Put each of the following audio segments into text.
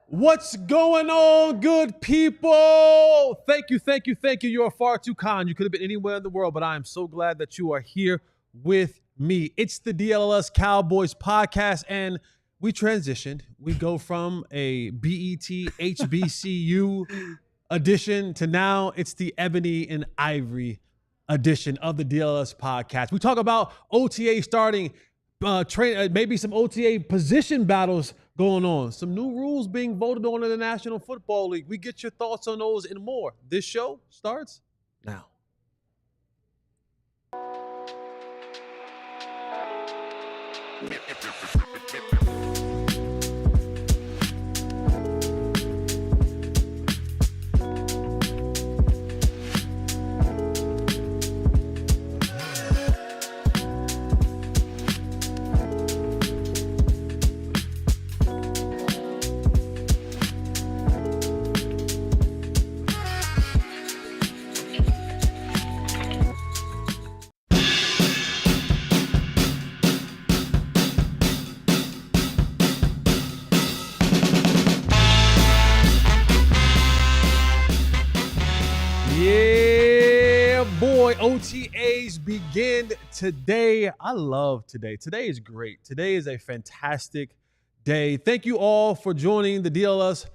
What's going on, good people? Thank you. You are far too kind. You could have been anywhere in the world, but I am so glad that you are here with me. It's the DLLS Cowboys podcast, and we transitioned. We go from a BET HBCU edition to now it's the Ebony and Ivory edition of the DLLS podcast. We talk about OTA starting, maybe some OTA position battles going on, some new rules being voted on in the National Football League. We get your thoughts on those and more. This show starts now. OTAs begin today. I love today. Today is great. Today is a fantastic day. Thank you all for joining the DLLS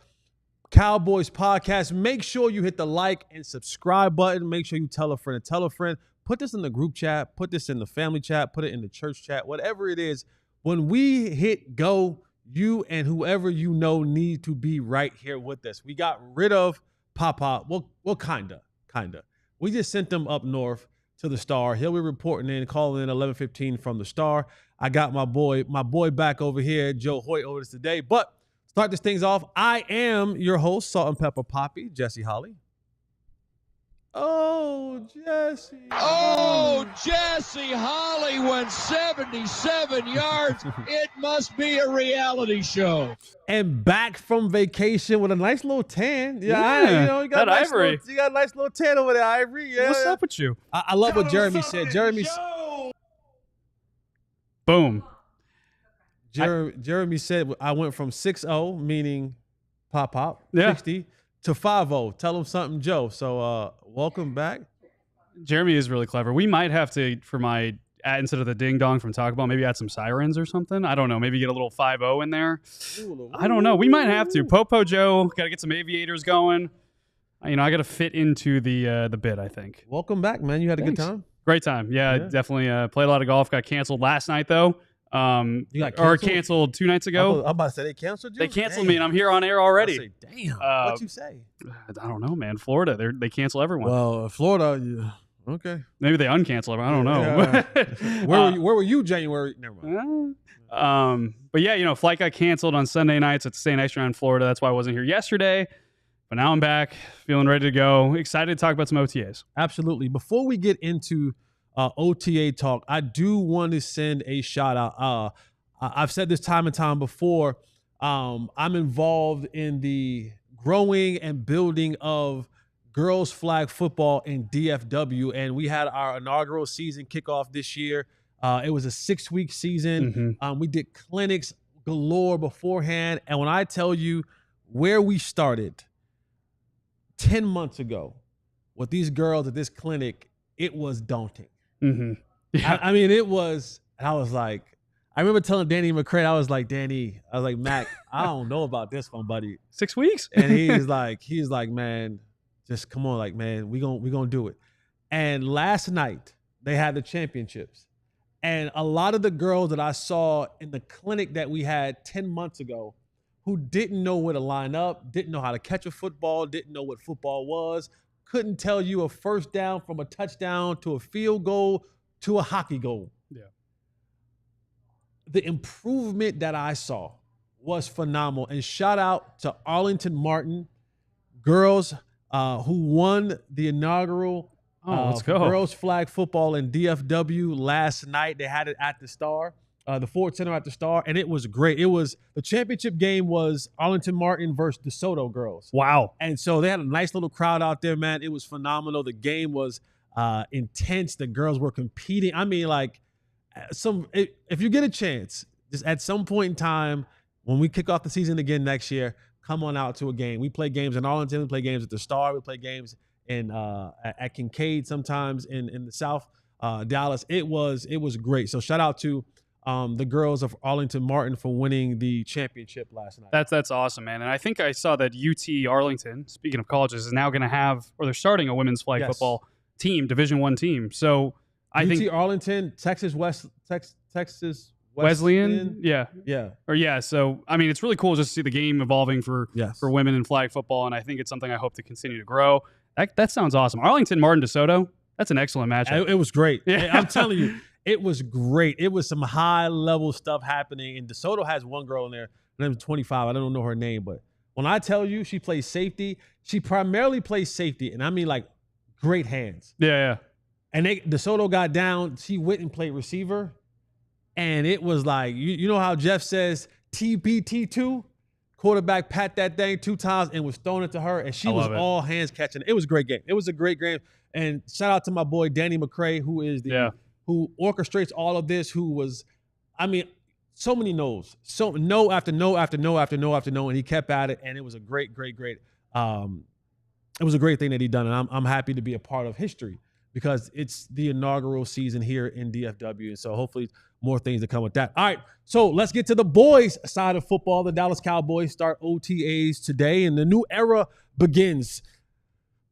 Cowboys podcast. Make sure you hit the like and subscribe button. Make sure you tell a friend and tell a friend. Put this in the group chat. Put this in the family chat. Put it in the church chat. Whatever it is, when we hit go, you and whoever you know need to be right here with us. We got rid of Papa. Well, kinda. We just sent them up north to the Star. He'll be reporting in, calling in 11:15 from the Star. I got my boy back over here, Joe Hoyt, over this today. But start this things off. I am your host, Salt and Pepper Poppy, Jesse Holly. Oh, Jesse. Oh, Jesse Holly went 77 yards. It must be a reality show. And back from vacation with a nice little tan. Yeah, you got a nice Ivory. You got a nice little tan over there, Ivory. Yeah. What's up with you? I love what Jeremy said. Boom. Jeremy said I went from 6-0, meaning pop, yeah, 60, to 5-0. Tell him something, Joe. So welcome back. Jeremy is really clever. We might have to, for my instead of the ding dong from Taco Bell, maybe add some sirens or something. I don't know. Maybe get a little 5-0 in there. I don't know. We might have to. Popo Joe, got to get some aviators going. I got to fit into the bit, I think. Welcome back, man. You had a good time? Great time. Yeah. Definitely played a lot of golf. Got canceled last night, though. You got or canceled 2 nights ago. I'm about to say they canceled you? They canceled me, and I'm here on air already. I say, damn. What'd you say? I don't know, man. Florida, they cancel everyone. Well, Florida, yeah. Okay. Maybe they uncancel everyone. I don't know. Where were you January? Never mind. But yeah, flight got canceled on Sunday nights at the staying extra in Florida. That's why I wasn't here yesterday. But now I'm back, feeling ready to go. Excited to talk about some OTAs. Absolutely. Before we get into OTA talk, I do want to send a shout out. I've said this time and time before. I'm involved in the growing and building of girls flag football in DFW, and we had our inaugural season kickoff this year. It was a 6-week season. Mm-hmm. We did clinics galore beforehand, and when I tell you where we started 10 months ago with these girls at this clinic, it was daunting. Mm-hmm. Yeah. I mean, it was, I was like, I remember telling Danny McClay, I was like, Mac, I don't know about this one, buddy. 6 weeks? And he's like, man, just come on, like, man, we gonna do it. And last night they had the championships, and a lot of the girls that I saw in the clinic that we had 10 months ago, who didn't know where to line up, didn't know how to catch a football, didn't know what football was, couldn't tell you a first down from a touchdown to a field goal to a hockey goal. Yeah. The improvement that I saw was phenomenal. And shout out to Arlington Martin girls who won the inaugural let's go. girls flag football in DFW last night. They had it at the Star, the Ford Center at the Star, and it was great. It was the championship game was Arlington Martin versus DeSoto girls. Wow. And so they had a nice little crowd out there, man. It was phenomenal. The game was intense. The girls were competing. I mean, like, if you get a chance, just at some point in time, when we kick off the season again next year, come on out to a game. We play games in Arlington. We play games at the Star. We play games in at Kincaid sometimes in the South, Dallas. It was great. So shout out to the girls of Arlington Martin for winning the championship last night. That's awesome, man. And I think I saw that UT Arlington, speaking of colleges, is now going to have, or they're starting a women's flag football team, Division I team. So I think UT Arlington, Texas Wesleyan, yeah. Or So I mean, it's really cool just to see the game evolving for women in flag football, and I think it's something I hope to continue to grow. That sounds awesome. Arlington Martin DeSoto, that's an excellent matchup. It was great. Yeah. I'm telling you, it was great. It was some high level stuff happening, and DeSoto has one girl in there. Her name's 25. I don't know her name, but when I tell you she plays safety, she primarily plays safety, and I mean like great hands. Yeah. And DeSoto got down. She went and played receiver. And it was like, you know how Jeff says TBT2? Quarterback pat that thing 2 times and was throwing it to her. And she was all hands catching. It was a great game. It was a great game. And shout out to my boy, Danny McClay, who is who orchestrates all of this, who was, I mean, so many no's. So no after no after no after no after no. And he kept at it. And it was a great it was a great thing that he done. And I'm happy to be a part of history because it's the inaugural season here in DFW. And so hopefully more things to come with that. All right, so let's get to the boys' side of football. The Dallas Cowboys start OTAs today, and the new era begins.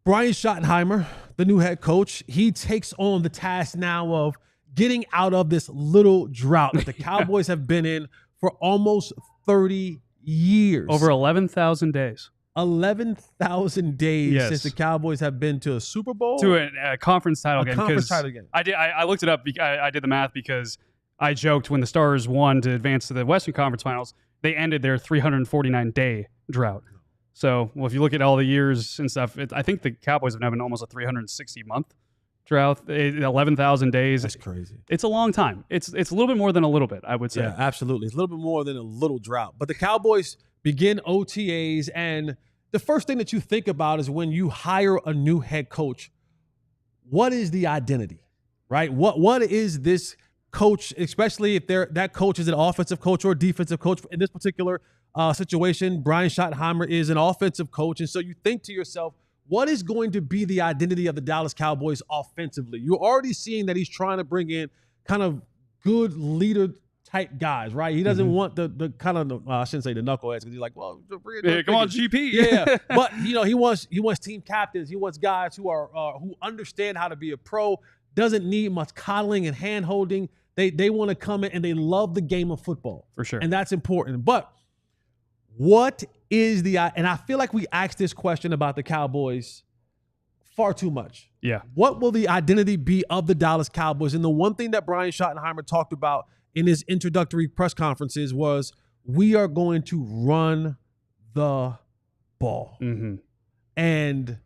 Brian Schottenheimer, the new head coach, he takes on the task now of getting out of this little drought that the Cowboys have been in for almost 30 years. Over 11,000 days. 11,000 days since the Cowboys have been to a Super Bowl? To a conference title game. Conference title game. I looked it up. I did the math because I joked when the Stars won to advance to the Western Conference Finals, they ended their 349-day drought. So, if you look at all the years and stuff, I think the Cowboys have now been almost a 360-month drought, 11,000 days. That's crazy. It's a long time. It's a little bit more than a little bit, I would say. Yeah, absolutely. It's a little bit more than a little drought. But the Cowboys begin OTAs, and the first thing that you think about is when you hire a new head coach, what is the identity, right? What is this coach, especially if that coach is an offensive coach or a defensive coach? In this particular situation, Brian Schottenheimer is an offensive coach. And so you think to yourself, what is going to be the identity of the Dallas Cowboys offensively? You're already seeing that he's trying to bring in kind of good leader type guys, right? He doesn't want the kind of, I shouldn't say the knuckleheads, because he's like, well, come on, GP. Yeah. But, he wants team captains. He wants guys who are who understand how to be a pro, doesn't need much coddling and hand-holding. They want to come in and they love the game of football. For sure. And that's important. But what is and I feel like we asked this question about the Cowboys far too much. Yeah. What will the identity be of the Dallas Cowboys? And the one thing that Brian Schottenheimer talked about in his introductory press conferences was, we are going to run the ball. Mm-hmm. And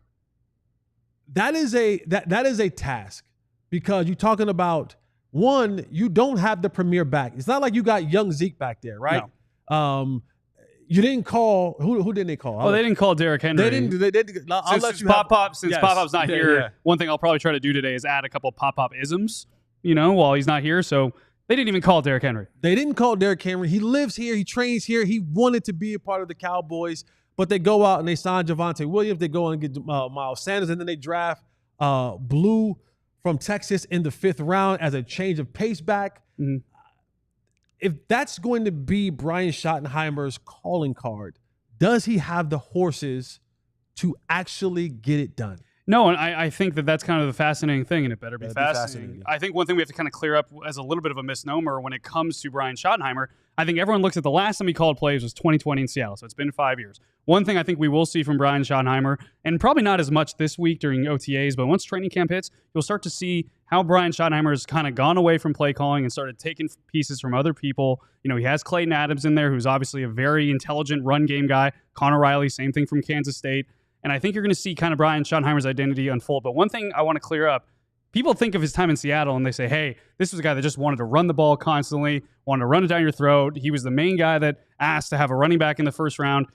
that is a task, because you're talking about, one, you don't have the premier back. It's not like you got young Zeke back there, right? No. You didn't call, who didn't they call? Oh, they didn't call Derrick Henry. They didn't. I'll let you since Pop-Pop's not here, one thing I'll probably try to do today is add a couple of Pop-Pop-isms, while he's not here. So they didn't even call Derrick Henry. They didn't call Derrick Henry. He lives here. He trains here. He wanted to be a part of the Cowboys, but they go out and they sign Javonte Williams. They go and get Miles Sanders, and then they draft Blue from Texas in the 5th round as a change of pace back. Mm-hmm. If that's going to be Brian Schottenheimer's calling card, does he have the horses to actually get it done? No, and I think that's kind of the fascinating thing, and it better be fascinating. I think one thing we have to kind of clear up as a little bit of a misnomer when it comes to Brian Schottenheimer, I think everyone looks at the last time he called plays was 2020 in Seattle, so it's been 5 years. One thing I think we will see from Brian Schottenheimer, and probably not as much this week during OTAs, but once training camp hits, you'll start to see how Brian Schottenheimer has kind of gone away from play calling and started taking pieces from other people. He has Clayton Adams in there, who's obviously a very intelligent run game guy. Connor Riley, same thing from Kansas State. And I think you're going to see kind of Brian Schottenheimer's identity unfold. But one thing I want to clear up, people think of his time in Seattle and they say, hey, this was a guy that just wanted to run the ball constantly, wanted to run it down your throat. He was the main guy that asked to have a running back in the first round.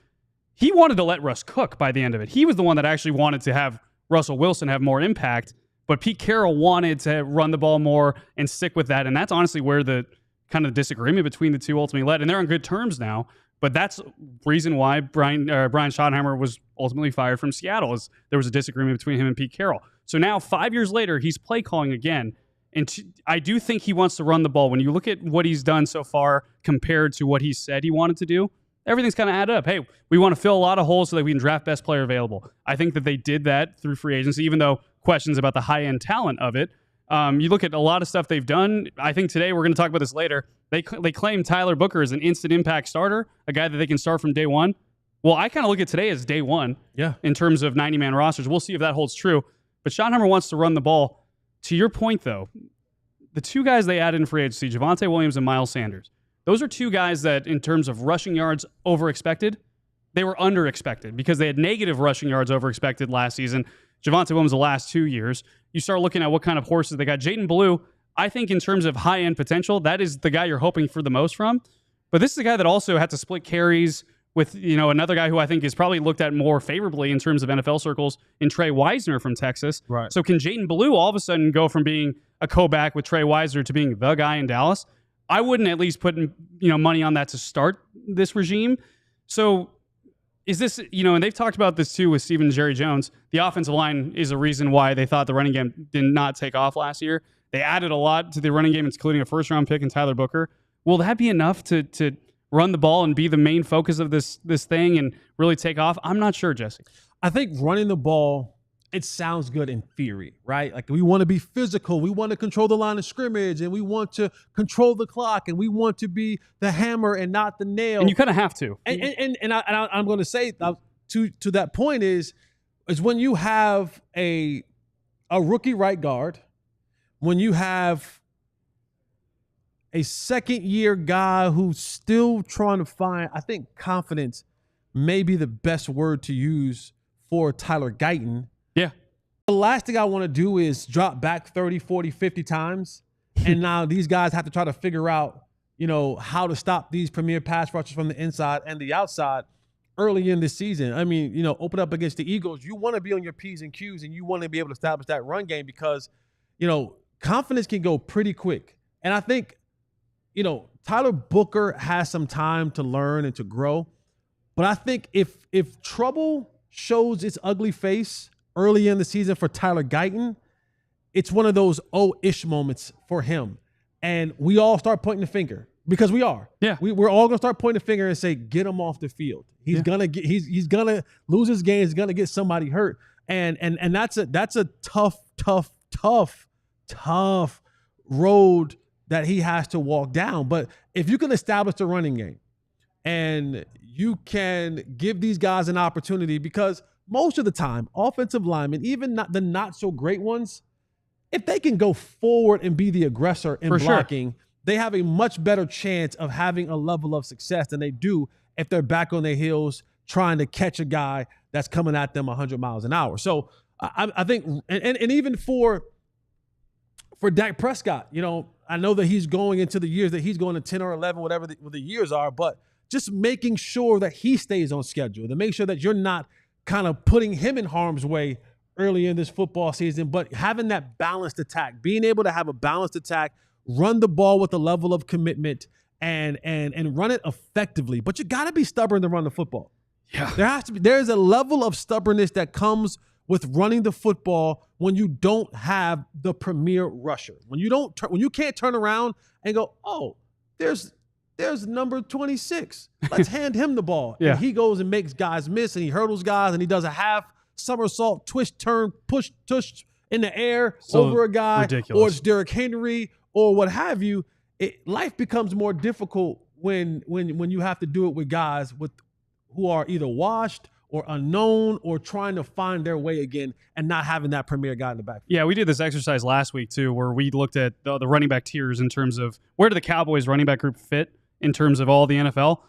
He wanted to let Russ cook by the end of it. He was the one that actually wanted to have Russell Wilson have more impact. But Pete Carroll wanted to run the ball more and stick with that. And that's honestly where the kind of disagreement between the two ultimately led. And they're on good terms now. But that's reason why Brian Schottenheimer was ultimately fired from Seattle, is there was a disagreement between him and Pete Carroll. So now 5 years later, he's play calling again. And I do think he wants to run the ball. When you look at what he's done so far compared to what he said he wanted to do, everything's kind of added up. Hey, we want to fill a lot of holes so that we can draft best player available. I think that they did that through free agency, even though questions about the high-end talent of it. You look at a lot of stuff they've done. I think today, we're going to talk about this later, they claim Tyler Booker is an instant impact starter, a guy that they can start from day one. Well, I kind of look at today as day one in terms of 90-man rosters. We'll see if that holds true. But Schottenheimer wants to run the ball. To your point, though, the two guys they added in free agency, Javonte Williams and Miles Sanders, those are two guys that, in terms of rushing yards over-expected, they were under-expected because they had negative rushing yards over-expected last season. Javonte Williams the last 2 years. You start looking at what kind of horses they got. Jourdan Blue, I think in terms of high-end potential, that is the guy you're hoping for the most from. But this is a guy that also had to split carries with, another guy who I think is probably looked at more favorably in terms of NFL circles in Trey Wisner from Texas. Right. So can Jourdan Blue all of a sudden go from being a co-back with Trey Wisner to being the guy in Dallas? I wouldn't at least put money on that to start this regime. So is this, and they've talked about this too with Steven and Jerry Jones. The offensive line is a reason why they thought the running game did not take off last year. They added a lot to the running game, including a first-round pick in Tyler Booker. Will that be enough to run the ball and be the main focus of this thing and really take off? I'm not sure, Jesse. I think running the ball, it sounds good in theory, right? Like, we want to be physical. We want to control the line of scrimmage, and we want to control the clock, and we want to be the hammer and not the nail. And you kind of have to. And I'm going to say to that point is when you have a rookie right guard, when you have a second-year guy who's still trying to find, I think confidence may be the best word to use for Tyler Guyton. Yeah. The last thing I want to do is drop back 30, 40, 50 times. And now these guys have to try to figure out, how to stop these premier pass rushers from the inside and the outside early in the season. I mean, open up against the Eagles. You want to be on your P's and Q's, and you want to be able to establish that run game because, confidence can go pretty quick. And I think, Tyler Booker has some time to learn and to grow. But I think if trouble shows its ugly face early in the season for Tyler Guyton, it's one of those oh-ish moments for him. And we all start pointing the finger because we are. Yeah. We're all going to start pointing the finger and say, get him off the field. He's going to he's going to lose his game. He's going to get somebody hurt. And that's a tough road that he has to walk down. But if you can establish the running game and you can give these guys an opportunity, because most of the time, offensive linemen, even the not so great ones, if they can go forward and be the aggressor in blocking, they have a much better chance of having a level of success than they do if they're back on their heels trying to catch a guy that's coming at them 100 miles an hour. So I think, and even for Dak Prescott, I know that he's going into the years that he's going to 10 or 11, whatever the years are, but just making sure that he stays on schedule, to make sure that you're not kind of putting him in harm's way early in this football season, but having that balanced attack, being able to have a balanced attack, run the ball with a level of commitment and run it effectively. But you got to be stubborn to run the football. Yeah. There's a level of stubbornness that comes with running the football when you don't have the premier rusher. When you can't turn around and go, oh, there's number 26. Let's hand him the ball. Yeah. And he goes and makes guys miss, and he hurdles guys, and he does a half somersault, twist, turn, push, tush in the air over a guy, ridiculous. Or it's Derrick Henry or what have you. Life becomes more difficult when you have to do it with guys who are either washed or unknown or trying to find their way again and not having that premier guy in the back. Yeah, we did this exercise last week too, where we looked at the running back tiers in terms of where do the Cowboys running back group fit in terms of all the NFL.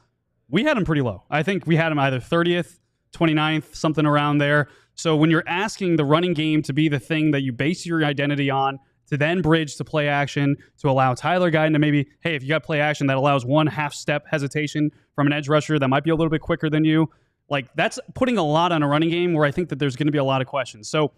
We had them pretty low. I think we had them either 30th, 29th, something around there. So when you're asking the running game to be the thing that you base your identity on, to then bridge to play action, to allow Tyler Guyton to maybe, hey, if you got play action that allows one half-step hesitation from an edge rusher that might be a little bit quicker than you, like that's putting a lot on a running game where I think that there's going to be a lot of questions. So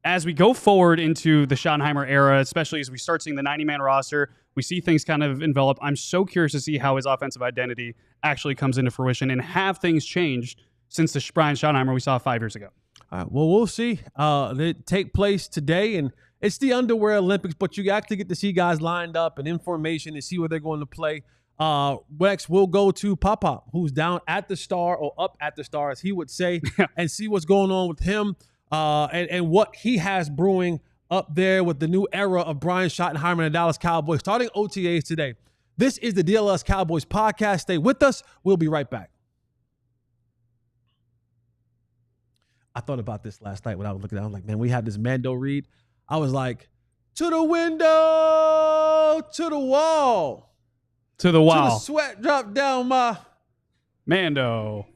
as we go forward into the Schottenheimer era, especially as we start seeing the 90-man roster, We see things kind of envelop. I'm so curious to see how his offensive identity actually comes into fruition and have things changed since the Brian Schottenheimer we saw 5 years ago. All right, well, we'll see. They take place today, and it's the underwear Olympics, but you actually get to see guys lined up and information and see where they're going to play. Next, we'll go to Pop, who's down at the Star, or up at the Star, as he would say, and see what's going on with him and what he has brewing up there with the new era of Brian Schottenheimer and the Dallas Cowboys, starting OTAs today. This is the DLLS Cowboys podcast. Stay with us. We'll be right back. I thought about this last night when I was looking at it. I was like, man, we had this Mando read. I was like, to the window, to the wall. To the wall. To the sweat drop down my. Mando.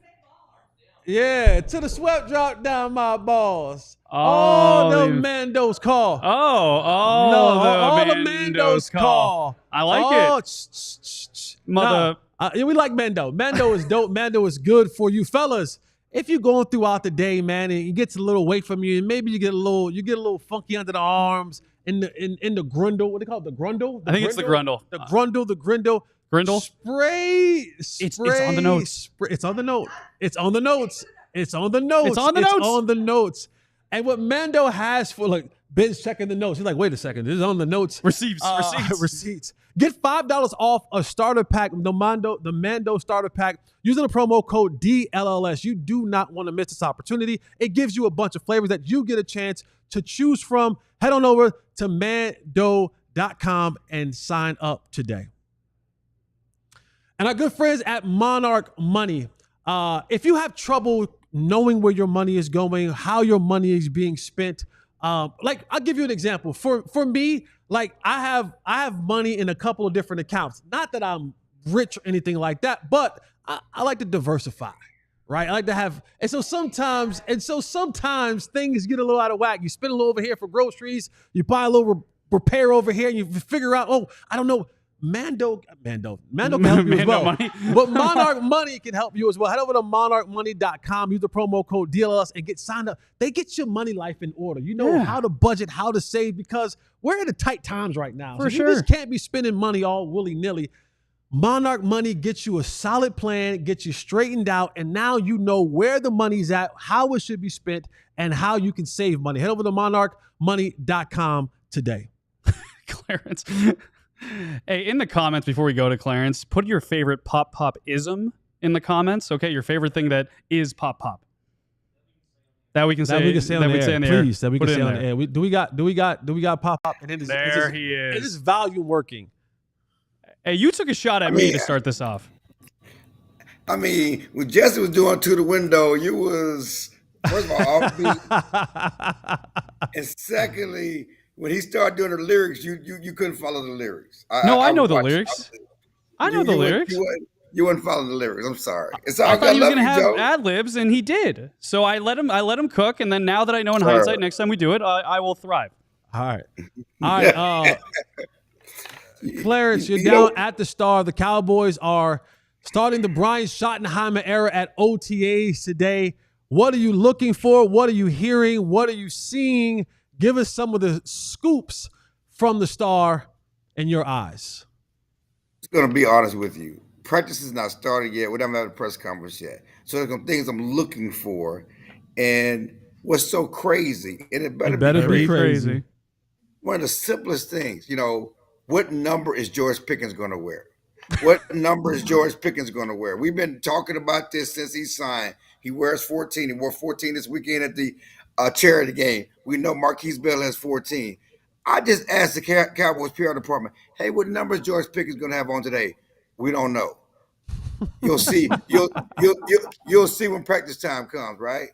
Yeah, to the sweat drop down my balls. Oh, all the Mandos call. All the Mandos call. I like it. Mother. Yeah, we like Mando. Mando is dope. Mando is good for you fellas. If you're going throughout the day, man, and it gets a little weight from you, and maybe you get a little funky under the arms, in the grundle. What do they call it? The grundle? I think it's the grundle. The grindle. Grindle. Spray. It's on the notes. It's on the note. It's on the notes. It's on the notes. It's on the notes. It's on the notes. And what Mando has for, like, Ben's checking the notes. He's like, wait a second. This is on the notes. Receipts. Get $5 off a starter pack, the Mando starter pack, using the promo code DLLS. You do not want to miss this opportunity. It gives you a bunch of flavors that you get a chance to choose from. Head on over to mando.com and sign up today. And our good friends at Monarch Money. If you have knowing where your money is going, how your money is being spent, like, I'll give you an example. For me, like, I have money in a couple of different accounts. Not that I'm rich or anything like that, but I like to diversify, right? I like to have, and so sometimes things get a little out of whack. You spend a little over here for groceries, you buy a little repair over here, and you figure out, oh, I don't know. Mando can help you as well. Money. But Monarch Money can help you as well. Head over to monarchmoney.com, use the promo code DLLS, and get signed up. They get your money life in order. You know how to budget, how to save, because we're in the tight times right now. For so sure. You just can't be spending money all willy-nilly. Monarch Money gets you a solid plan, gets you straightened out, and now you know where the money's at, how it should be spent, and how you can save money. Head over to monarchmoney.com today. Clarence. Hey, in the comments before we go to Clarence, put your favorite pop-ism in the comments. Okay, your favorite thing that is pop. That we can say on the air. Please, that we can say on the air. Do we got pop? And he is. It is volume working. Hey, you took a shot at me to start this off. I mean, when Jesse was doing to the window, you was, first of all, offbeat. And secondly, when he started doing the lyrics, you couldn't follow the lyrics. I know the lyrics. I know the lyrics. You wouldn't follow the lyrics. I'm sorry. I thought he was going to have ad libs, and he did. So I let him cook, and then now that I know in hindsight, next time we do it, I will thrive. All right. Clarence, you're down at the Star. The Cowboys are starting the Brian Schottenheimer era at OTAs today. What are you looking for? What are you hearing? What are you seeing? Give us some of the scoops from the Star in your eyes. I'm going to be honest with you. Practice is not started yet. We haven't had a press conference yet. So there's some things I'm looking for. And what's so crazy, and it better be crazy. One of the simplest things, what number is George Pickens going to wear? What number is George Pickens going to wear? We've been talking about this since he signed. He wears 14. He wore 14 this weekend at the charity game. We know Marquise Bell has 14. I just asked the Cowboys PR department, hey, what number is George Pickens going to have on today? We don't know. You'll see. You'll see when practice time comes, right?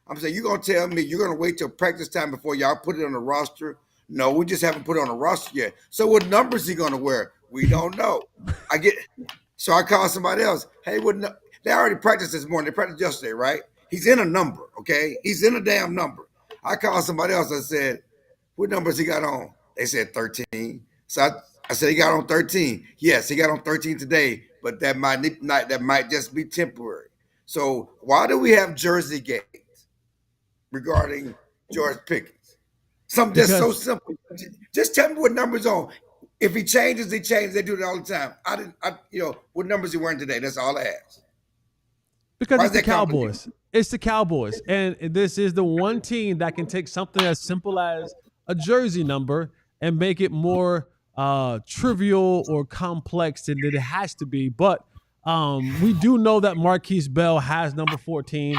I'm saying, you're going to tell me you're going to wait till practice time before y'all put it on the roster? No, we just haven't put it on the roster yet. So what number is he going to wear? We don't know. So I called somebody else. Hey, they already practiced this morning. They practiced yesterday, right? He's in a number, okay? He's in a damn number. I called somebody else. I said, what numbers he got on? They said 13. So I said, he got on 13. Yes, he got on 13 today, but that might just be temporary. So why do we have Jersey gates regarding George Pickens? Something that's so simple. Just tell me what number's on. If he changes, he changes. They do it all the time. What numbers he wearing today? That's all I ask. Because it's the Cowboys. It's the Cowboys. And this is the one team that can take something as simple as a jersey number and make it more trivial or complex than it has to be. But we do know that Marquise Bell has number 14.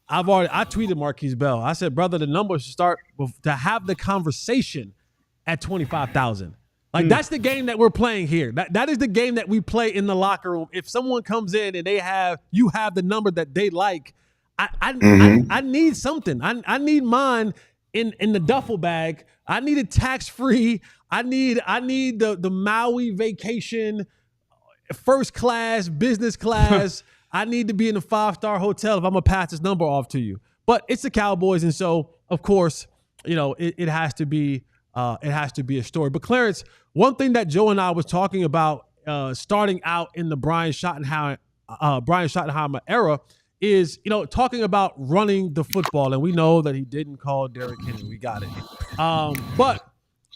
I tweeted Marquise Bell. I said, brother, the numbers should start to have the conversation at 25,000. Like, that's the game that we're playing here. That is the game that we play in the locker room. If someone comes in and you have the number that they like, I need something. I need mine in the duffel bag. I need it tax-free. I need the Maui vacation, first class, business class. I need to be in a 5-star hotel if I'm gonna pass this number off to you. But it's the Cowboys, and so of course, it has to be a story. But Clarence, one thing that Joe and I was talking about starting out in the Brian Schottenheimer era is, talking about running the football. And we know that he didn't call Derrick Henry. We got it. But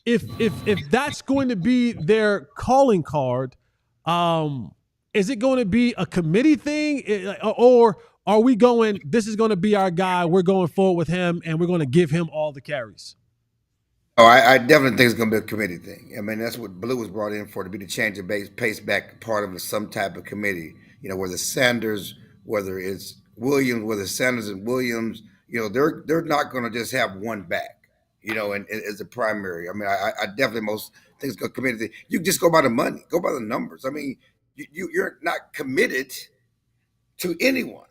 if that's going to be their calling card, is it going to be a committee thing, or are we going, this is going to be our guy, we're going forward with him, and we're going to give him all the carries? Oh, I definitely think it's going to be a committee thing. I mean, that's what Blue was brought in for, to be the change of pace back part of some type of committee. Whether Sanders, whether it's Williams, whether Sanders and Williams, they're not going to just have one back, and as a primary. I mean, I definitely, most things go committee. You just go by the money, go by the numbers. I mean, you're not committed to anyone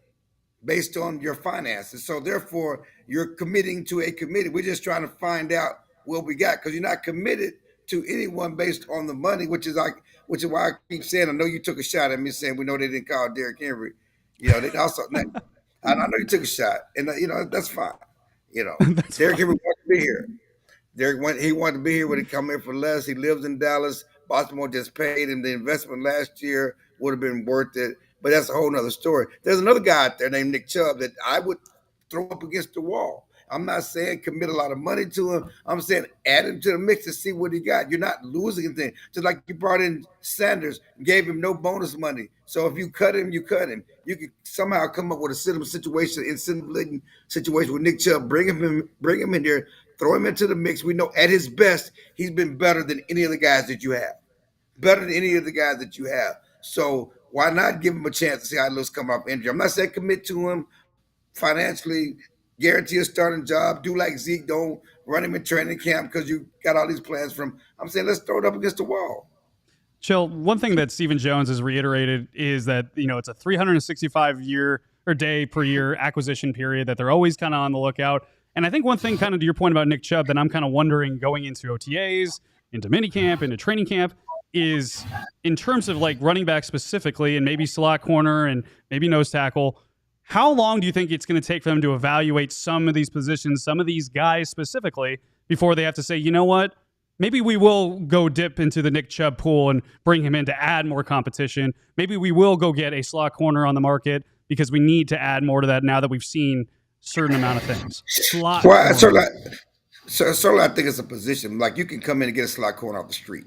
based on your finances. So therefore, you're committing to a committee. We're just trying to find out what we got, because you're not committed to anyone based on the money, which is why I keep saying, I know you took a shot at me saying we know they didn't call Derrick Henry. They also, I know you took a shot, and that's fine. Derrick Henry wanted to be here. He wanted to be here when he come in for less. He lives in Dallas. Baltimore just paid him. The investment last year would have been worth it, but that's a whole nother story. There's another guy out there named Nick Chubb that I would throw up against the wall. I'm not saying commit a lot of money to him. I'm saying add him to the mix to see what he got. You're not losing anything. Just like you brought in Sanders, gave him no bonus money. So if you cut him, you cut him. You could somehow come up with a situation with Nick Chubb. Bring him in there, throw him into the mix. We know at his best, he's been better than any of the guys that you have. So why not give him a chance to see how he looks come off injury? I'm not saying commit to him financially, guarantee a starting job, do like Zeke, don't run him in training camp because you got all these plans from. I'm saying let's throw it up against the wall. Chill. One thing that Stephen Jones has reiterated is that, it's a 365 day per year acquisition period, that they're always kind of on the lookout. And I think one thing, kind of to your point about Nick Chubb, that I'm kind of wondering going into OTAs, into minicamp, into training camp, is in terms of like running back specifically, and maybe slot corner and maybe nose tackle, how long do you think it's going to take for them to evaluate some of these positions, some of these guys specifically, before they have to say, you know what, maybe we will go dip into the Nick Chubb pool and bring him in to add more competition. Maybe we will go get a slot corner on the market because we need to add more to that now that we've seen a certain amount of things. So I think it's a position. Like, you can come in and get a slot corner off the street.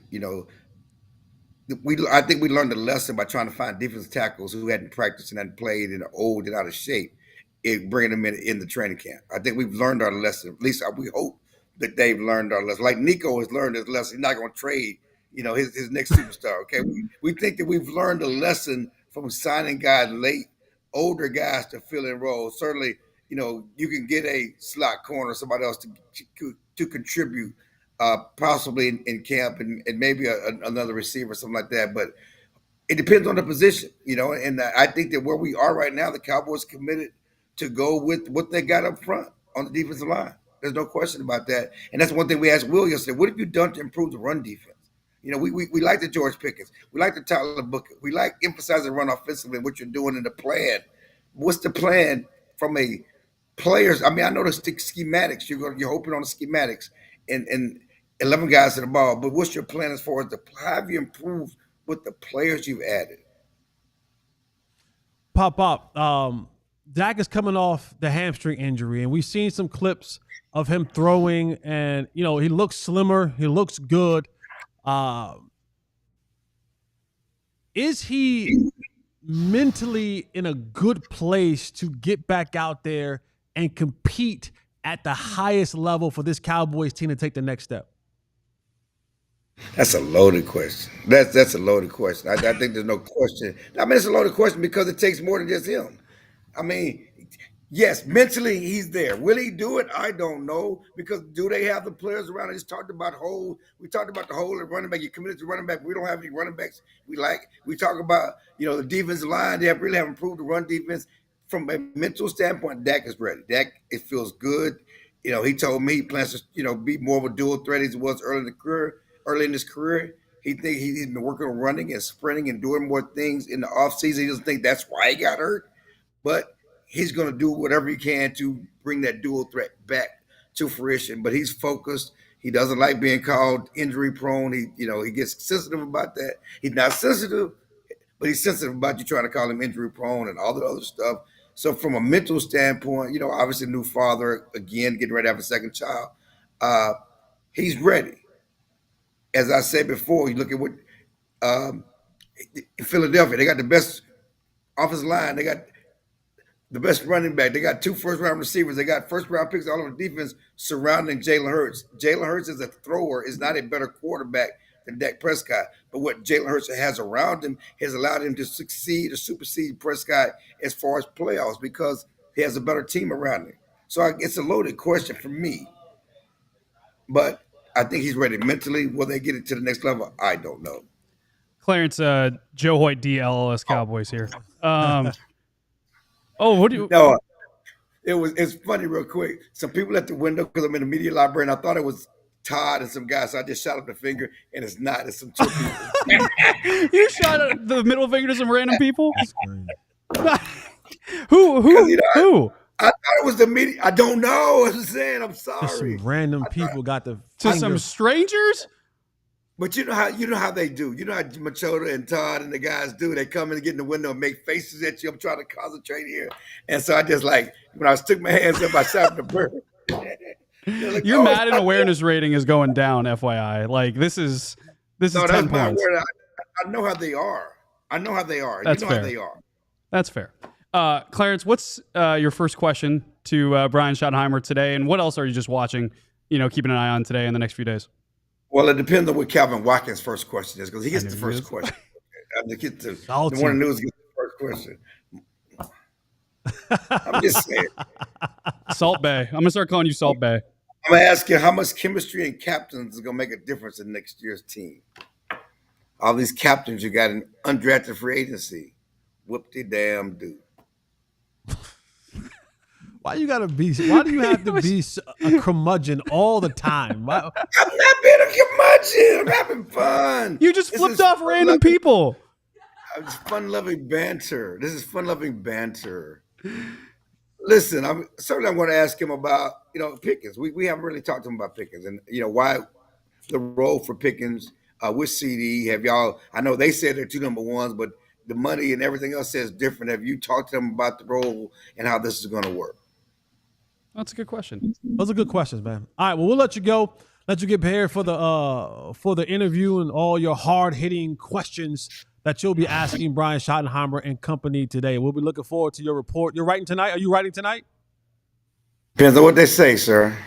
I think we learned a lesson by trying to find defensive tackles who hadn't practiced and hadn't played and are old and out of shape, and bringing them in the training camp. I think we've learned our lesson. At least we hope that they've learned our lesson. Like Nico has learned his lesson. He's not going to trade, his next superstar. Okay, we think that we've learned a lesson from signing guys late, older guys to fill in roles. Certainly, you can get a slot corner, somebody else to contribute. Possibly in camp and maybe another receiver, something like that. But it depends on the position, and I think that where we are right now, the Cowboys committed to go with what they got up front on the defensive line. There's no question about that. And that's one thing we asked Will yesterday. What have you done to improve the run defense? We like the George Pickens. We like the Tyler Booker. We like emphasizing run offensively and what you're doing in the plan. What's the plan from a players? I mean, I know the schematics. You're hoping on the schematics and 11 guys to the ball, but what's your plan as far as how have you improved with the players you've added? Pop. Dak is coming off the hamstring injury, and we've seen some clips of him throwing, and he looks slimmer, he looks good. is he mentally in a good place to get back out there and compete at the highest level for this Cowboys team to take the next step? That's a loaded question. That's a loaded question. I think there's no question. I mean, it's a loaded question because it takes more than just him. I mean, yes, mentally he's there. Will he do it? I don't know, because do they have the players around? I just talked about hole. We talked about the hole at running back. You committed to running back. We don't have any running backs we like. We talk about, the defensive line. They really have improved the run defense. From a mental standpoint, Dak is ready. Dak, it feels good. He told me he plans to, be more of a dual threat as he was early in his career. He think he's been working on running and sprinting and doing more things in the offseason. He doesn't think that's why he got hurt. But he's going to do whatever he can to bring that dual threat back to fruition. But he's focused. He doesn't like being called injury prone. He gets sensitive about that. He's not sensitive, but he's sensitive about you trying to call him injury prone and all the other stuff. So from a mental standpoint, obviously new father, again, getting ready to have a second child, he's ready. As I said before, you look at what Philadelphia, they got the best offensive line. They got the best running back. They got 2 first-round receivers. They got first-round picks all over the defense surrounding Jalen Hurts. Jalen Hurts as a thrower is not a better quarterback than Dak Prescott. But what Jalen Hurts has around him has allowed him to succeed or supersede Prescott as far as playoffs because he has a better team around him. So it's a loaded question for me. But I think he's ready mentally. Will they get it to the next level? I don't know. Clarence, Joe Hoyt, DLLS Cowboys here. What do you? No, it's funny real quick. Some people at the window, because I'm in the media library, and I thought it was Todd and some guys, so I just shot up the finger, and it's not. It's some two people. You shot the middle finger to some random people? Who? I thought it was the media. I don't know. I'm saying, I'm sorry. Just some random people got the to some strangers. But you know how they do. You know how Machota and Todd and the guys do. They come in and get in the window and make faces at you. I'm trying to concentrate here, and so I just when I stuck my hands up, I shot the bird. Your Madden awareness rating is going down. FYI, like this is 10 points. I know how they are. That's fair. How they are. That's fair. Clarence, what's your first question to Brian Schottenheimer today, and what else are you just watching? Keeping an eye on today in the next few days. Well, it depends on what Calvin Watkins' first question is, because he gets the first question. The Morning News gets the first question. I'm just saying. Salt Bay. I'm going to start calling you Salt Bay. I'm going to ask you how much chemistry and captains is going to make a difference in next year's team. All these captains you got in undrafted free agency. Whoop-de-damn-do. Why do you have to be a curmudgeon all the time? I'm not being a curmudgeon. I'm having fun. You just flipped off random people. It's fun-loving banter. This is fun-loving banter. Listen, I'm going to ask him about, Pickens. We haven't really talked to him about Pickens and, why the role for Pickens with CeeDee. Have y'all, I know they said they're 2 number ones, but the money and everything else says different. Have you talked to them about the role and how this is going to work? That's a good question. Those are good questions, man. All right, well, we'll let you go. Let you get prepared for the interview and all your hard-hitting questions that you'll be asking Brian Schottenheimer and company today. We'll be looking forward to your report. You're writing tonight? Are you writing tonight? Depends on what they say, sir.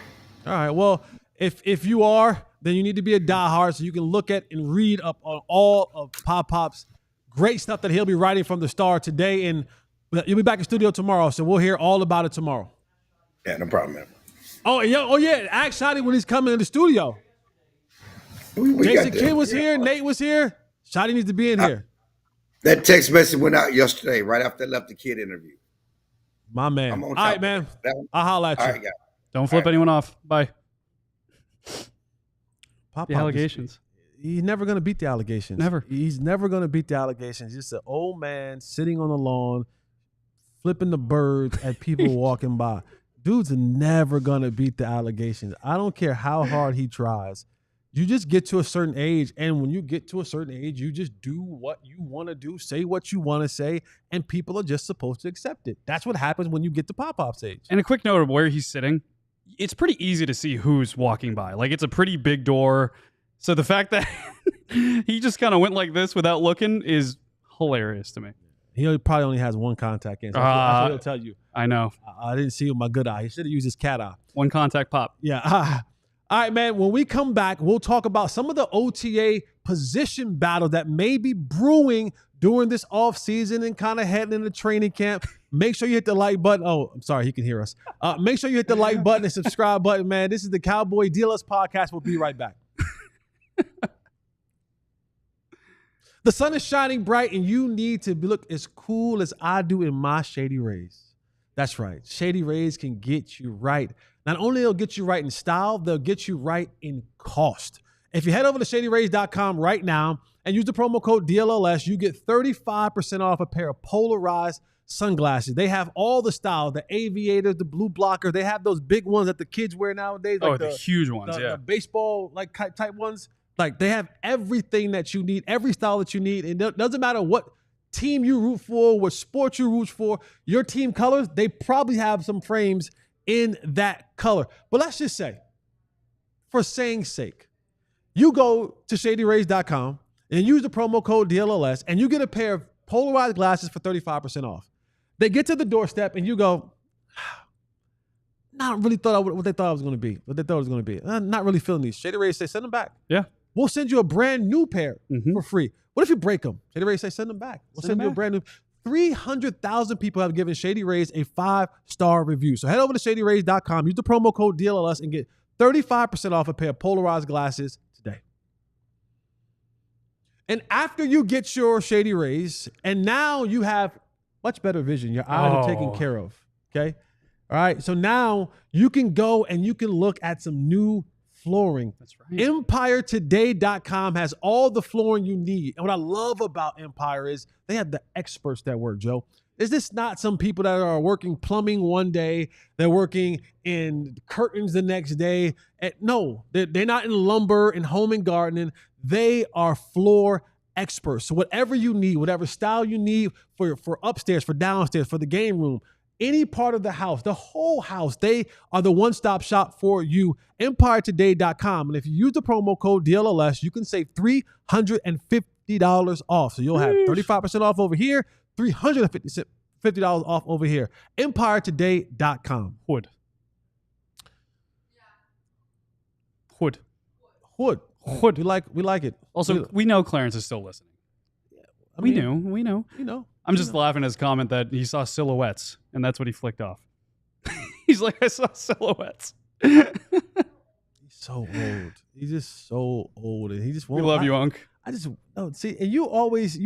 All right, well, if you are, then you need to be a diehard so you can look at and read up on all of Pop-Pop's great stuff that he'll be writing from the Star today. And you'll be back in studio tomorrow, so we'll hear all about it tomorrow. Yeah, no problem, man. Oh yeah. Ask Schotty when he's coming in the studio. Jason Kidd was here. Nate was here. Schotty needs to be in here. That text message went out yesterday, right after I left the Kidd interview. My man. All right, man. I'll holler at you. All right, guys. Don't flip anyone off. Bye. Pop the allegations. He's never going to beat the allegations. Never. He's never going to beat the allegations. He's just an old man sitting on the lawn, flipping the birds at people walking by. Dude's never going to beat the allegations. I don't care how hard he tries. You just get to a certain age, and when you get to a certain age, you just do what you want to do, say what you want to say, and people are just supposed to accept it. That's what happens when you get to Pop-Pop's age. And a quick note of where he's sitting. It's pretty easy to see who's walking by. Like, it's a pretty big door. So the fact that he just kind of went like this without looking is hilarious to me. He probably only has one contact in. So that's what he'll tell you. I know. I didn't see with my good eye. He should have used his cat eye. One contact pop. Yeah. All right, man. When we come back, we'll talk about some of the OTA position battles that may be brewing during this offseason and kind of heading into training camp. Make sure you hit the like button. Oh, I'm sorry. He can hear us. Make sure you hit the like button and subscribe button, man. This is the Cowboy DLS podcast. We'll be right back. The sun is shining bright, and you need to look as cool as I do in my Shady Rays. That's right. Shady Rays can get you right. Not only they'll get you right in style, they'll get you right in cost. If you head over to ShadyRays.com right now and use the promo code DLLS, you get 35% off a pair of polarized sunglasses. They have all the styles, the aviators, the blue blockers. They have those big ones that the kids wear nowadays. Like the huge ones, the baseball type ones. Like, they have everything that you need, every style that you need. And it doesn't matter what team you root for, what sport you root for, your team colors, they probably have some frames in that color. But let's just say, for saying's sake, you go to ShadyRays.com and use the promo code DLLS, and you get a pair of polarized glasses for 35% off. They get to the doorstep, and you go, not really thought what they thought it was going to be. What they thought it was going to be. Not really feeling these. Shady Rays say, send them back. Yeah. We'll send you a brand new pair for free. What if you break them? Shady Rays say, send them back. We'll send you a brand new. 300,000 people have given Shady Rays a 5-star review. So head over to ShadyRays.com, use the promo code DLLS, and get 35% off a pair of polarized glasses today. And after you get your Shady Rays, and now you have much better vision, your eyes are taken care of, okay? All right, so now you can go and you can look at some new flooring. That's right. EmpireToday.com has all the flooring you need. And what I love about Empire is they have the experts that work, Joe. Is this not some people that are working plumbing one day, they're working in curtains the next day? No, they're not in lumber and home and gardening. They are floor experts. So whatever you need, whatever style you need for upstairs, for downstairs, for the game room, any part of the house, the whole house, they are the one-stop shop for you. EmpireToday.com. And if you use the promo code DLLS, you can save $350 off. So you'll have 35% off over here, $350 off over here. EmpireToday.com. Hood. We like it. Also, we know Clarence is still listening. We know. I'm just laughing at his comment that he saw silhouettes, and that's what he flicked off. He's like, I saw silhouettes. He's so old. He's just so old, and he just won't. We love you, Unc. I just don't see, and you always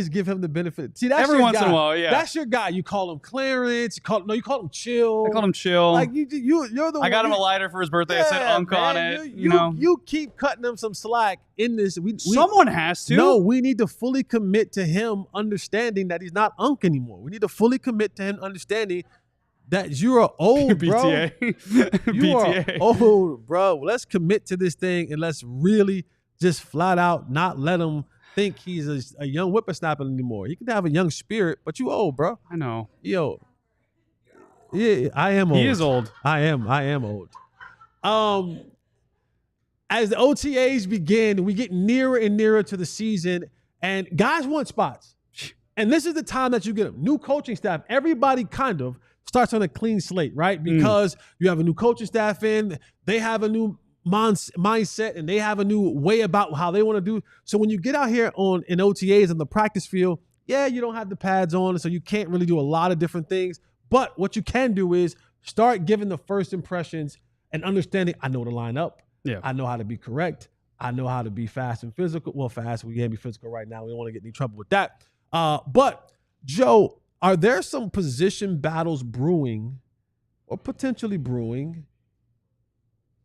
give him the benefit. See, that's every your once guy. in a while, yeah. That's your guy. You call him Clarence. You call him Chill. I called him Chill. Like you're the. I got him a lighter for his birthday. I said Unc on it. You keep cutting him some slack in this. Someone has to. No, we need to fully commit to him understanding that he's not Unc anymore. We need to fully commit to him understanding that you are old, bro. BTA. You are old, bro. Let's commit to this thing, and let's really just flat out not let him think he's a young whippersnapper anymore. You can have a young spirit, but you old, bro. I know. Yo. Yeah, I am old. He is old. I am old. As the OTAs begin, we get nearer and nearer to the season, and guys want spots. And this is the time that you get them. New coaching staff. Everybody kind of starts on a clean slate, right? Because you have a new coaching staff in. They have a new mindset, and they have a new way about how they want to do. So when you get out here in OTAs on the practice field, you don't have the pads on, so you can't really do a lot of different things. But what you can do is start giving the first impressions and understanding, I know to line up. Yeah. I know how to be correct. I know how to be fast and physical. Well, fast, we can't be physical right now. We don't want to get in any trouble with that. But, Joe, are there some position battles brewing or potentially brewing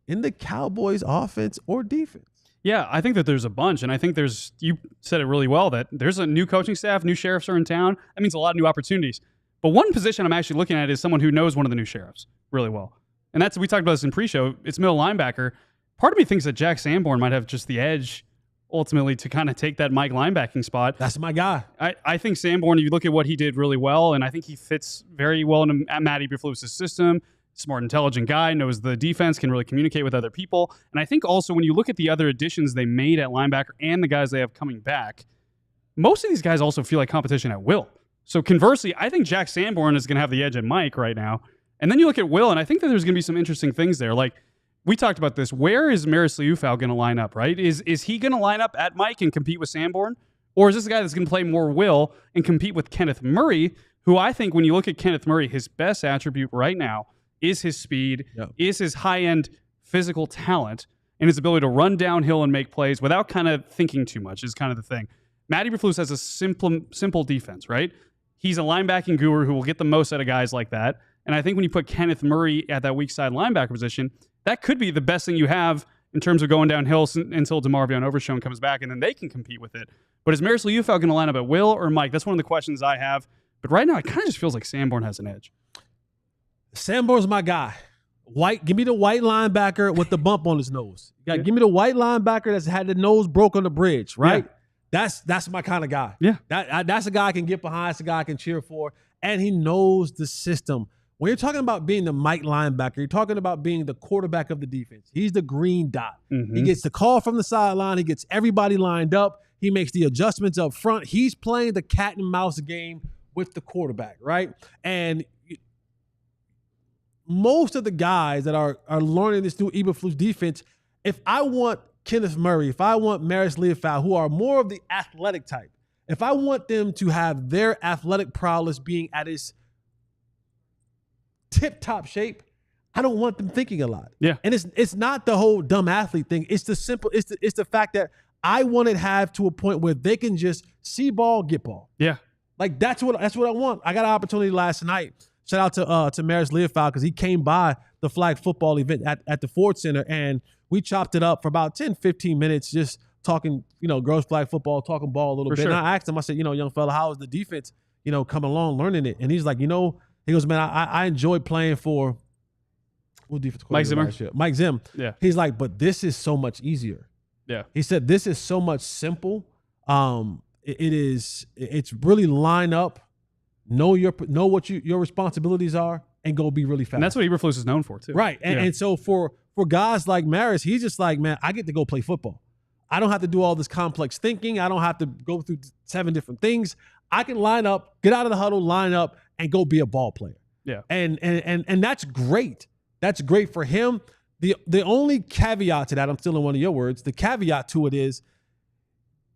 in the Cowboys offense or defense? Yeah, I think that there's a bunch. And I think you said it really well, that there's a new coaching staff, new sheriffs are in town. That means a lot of new opportunities. But one position I'm actually looking at is someone who knows one of the new sheriffs really well. And we talked about this in pre-show. It's middle linebacker. Part of me thinks that Jack Sanborn might have just the edge ultimately to kind of take that Mike linebacking spot. That's my guy. I think Sanborn, you look at what he did really well, and I think he fits very well into Matt Eberflus's system. Smart, intelligent guy, knows the defense, can really communicate with other people. And I think also when you look at the other additions they made at linebacker and the guys they have coming back, most of these guys also feel like competition at will. So conversely, I think Jack Sanborn is going to have the edge at Mike right now. And then you look at Will, and I think that there's going to be some interesting things there. Like, we talked about this. Where is Maris Liufau going to line up, right? Is he going to line up at Mike and compete with Sanborn? Or is this a guy that's going to play more Will and compete with Kenneth Murray, who I think when you look at Kenneth Murray, his best attribute right now is his speed, is his high-end physical talent, and his ability to run downhill and make plays without kind of thinking too much is kind of the thing. Matt Eberflus has a simple defense, right? He's a linebacking guru who will get the most out of guys like that. And I think when you put Kenneth Murray at that weak side linebacker position, that could be the best thing you have in terms of going downhill until DeMarvion Overshown comes back, and then they can compete with it. But is Maris Liufau going to line up at Will or Mike? That's one of the questions I have. But right now, it kind of just feels like Sanborn has an edge. Sanborn's my guy. White, give me the white linebacker with the bump on his nose. Give me the white linebacker that's had the nose broke on the bridge, right? Yeah. That's my kind of guy. Yeah. That's a guy I can get behind. That's a guy I can cheer for. And he knows the system. When you're talking about being the Mike linebacker, you're talking about being the quarterback of the defense. He's the green dot. Mm-hmm. He gets the call from the sideline. He gets everybody lined up. He makes the adjustments up front. He's playing the cat and mouse game with the quarterback, right? And most of the guys that are learning this new Eberflus defense, if I want Kenneth Murray, if I want Maris Liufau, who are more of the athletic type, if I want them to have their athletic prowess being at its tip-top shape, I don't want them thinking a lot. Yeah. And it's not the whole dumb athlete thing. It's the fact that I want to have to a point where they can just see ball, get ball. Yeah. Like that's what I want. I got an opportunity last night. Shout out to Maris Liufau because he came by the flag football event at the Ford Center, and we chopped it up for about 10, 15 minutes just talking, girls flag football, talking ball a little bit. Sure. And I asked him, I said, young fella, how is the defense, coming along, learning it? And he's like, he goes, man, I enjoyed playing for what defense? Mike Zimmer. Mike Zim. Yeah. He's like, but this is so much easier. Yeah. He said, this is so much simple. It's really line up, know what your responsibilities are, and go be really fast. And that's what Eberflus is known for too. Right. And so for guys like Maris, he's just like, man, I get to go play football. I don't have to do all this complex thinking. I don't have to go through 7 different things. I can line up, get out of the huddle, line up, and go be a ball player. Yeah. And that's great. That's great for him. The only caveat to that, I'm stealing one of your words, the caveat to it is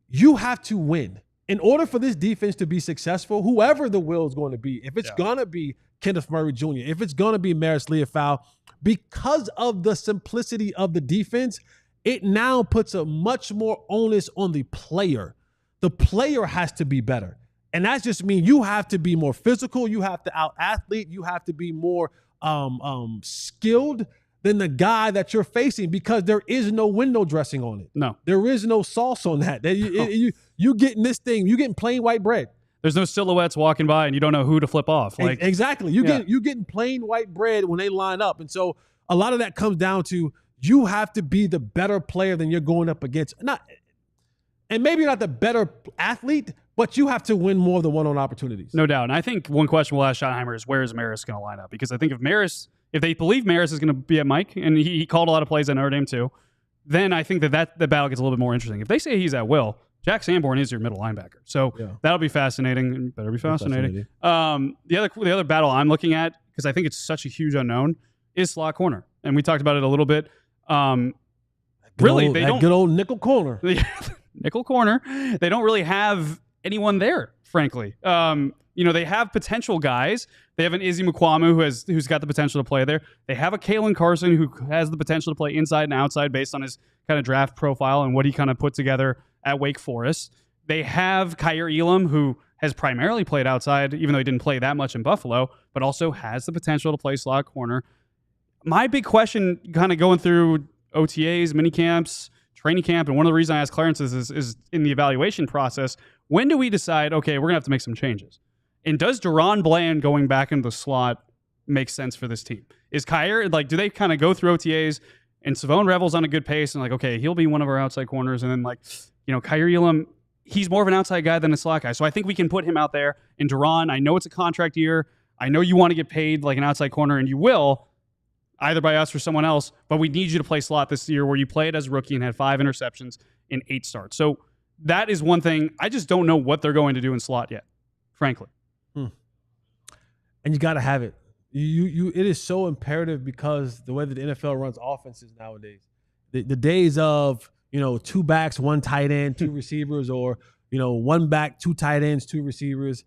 you have to win. In order for this defense to be successful, whoever the will is going to be, if it's going to be Kenneth Murray Jr., if it's going to be Maris Liufau, because of the simplicity of the defense, it now puts a much more onus on the player. The player has to be better. And that just means you have to be more physical. You have to out-athlete. You have to be more skilled than the guy that you're facing because there is no window dressing on it. No. There is no sauce on that. You getting this thing. You getting plain white bread. There's no silhouettes walking by and you don't know who to flip off. Like exactly. You getting plain white bread when they line up. And so a lot of that comes down to you have to be the better player than you're going up against. And maybe you're not the better athlete, but you have to win more than one-on opportunities. No doubt. And I think one question we'll ask Schottenheimer is where is Maris going to line up? Because I think if they believe Maris is going to be at Mike, and he called a lot of plays at Notre Dame too, then I think that the battle gets a little bit more interesting. If they say he's at will, Jack Sanborn is your middle linebacker. So that'll be fascinating. Better be fascinating. The other battle I'm looking at, because I think it's such a huge unknown, is slot corner. And we talked about it a little bit. Good old nickel corner. Nickel corner. They don't really have anyone there, frankly. They have potential guys. They have an Izzy Mukuamu who's got the potential to play there. They have a Kalen Carson who has the potential to play inside and outside based on his kind of draft profile and what he kind of put together at Wake Forest. They have Kaiir Elam, who has primarily played outside, even though he didn't play that much in Buffalo, but also has the potential to play slot corner. My big question kind of going through OTAs, mini camps, training camp, and one of the reasons I asked Clarence is in the evaluation process, when do we decide, okay, we're going to have to make some changes? And does DaRon Bland going back into the slot make sense for this team? Is Kaiir, do they kind of go through OTAs and Savone Revel's on a good pace and okay, he'll be one of our outside corners, and then Kaiir Elam, he's more of an outside guy than a slot guy. So I think we can put him out there. And DaRon, I know it's a contract year. I know you want to get paid like an outside corner, and you will, either by us or someone else, but we need you to play slot this year where you played as a rookie and had 5 interceptions in 8 starts. So that is one thing. I just don't know what they're going to do in slot yet, frankly. And you got to have it. It is so imperative because the way that the NFL runs offenses nowadays, the days of, 2 backs, 1 tight end, 2 receivers, or, 1 back, 2 tight ends, 2 receivers.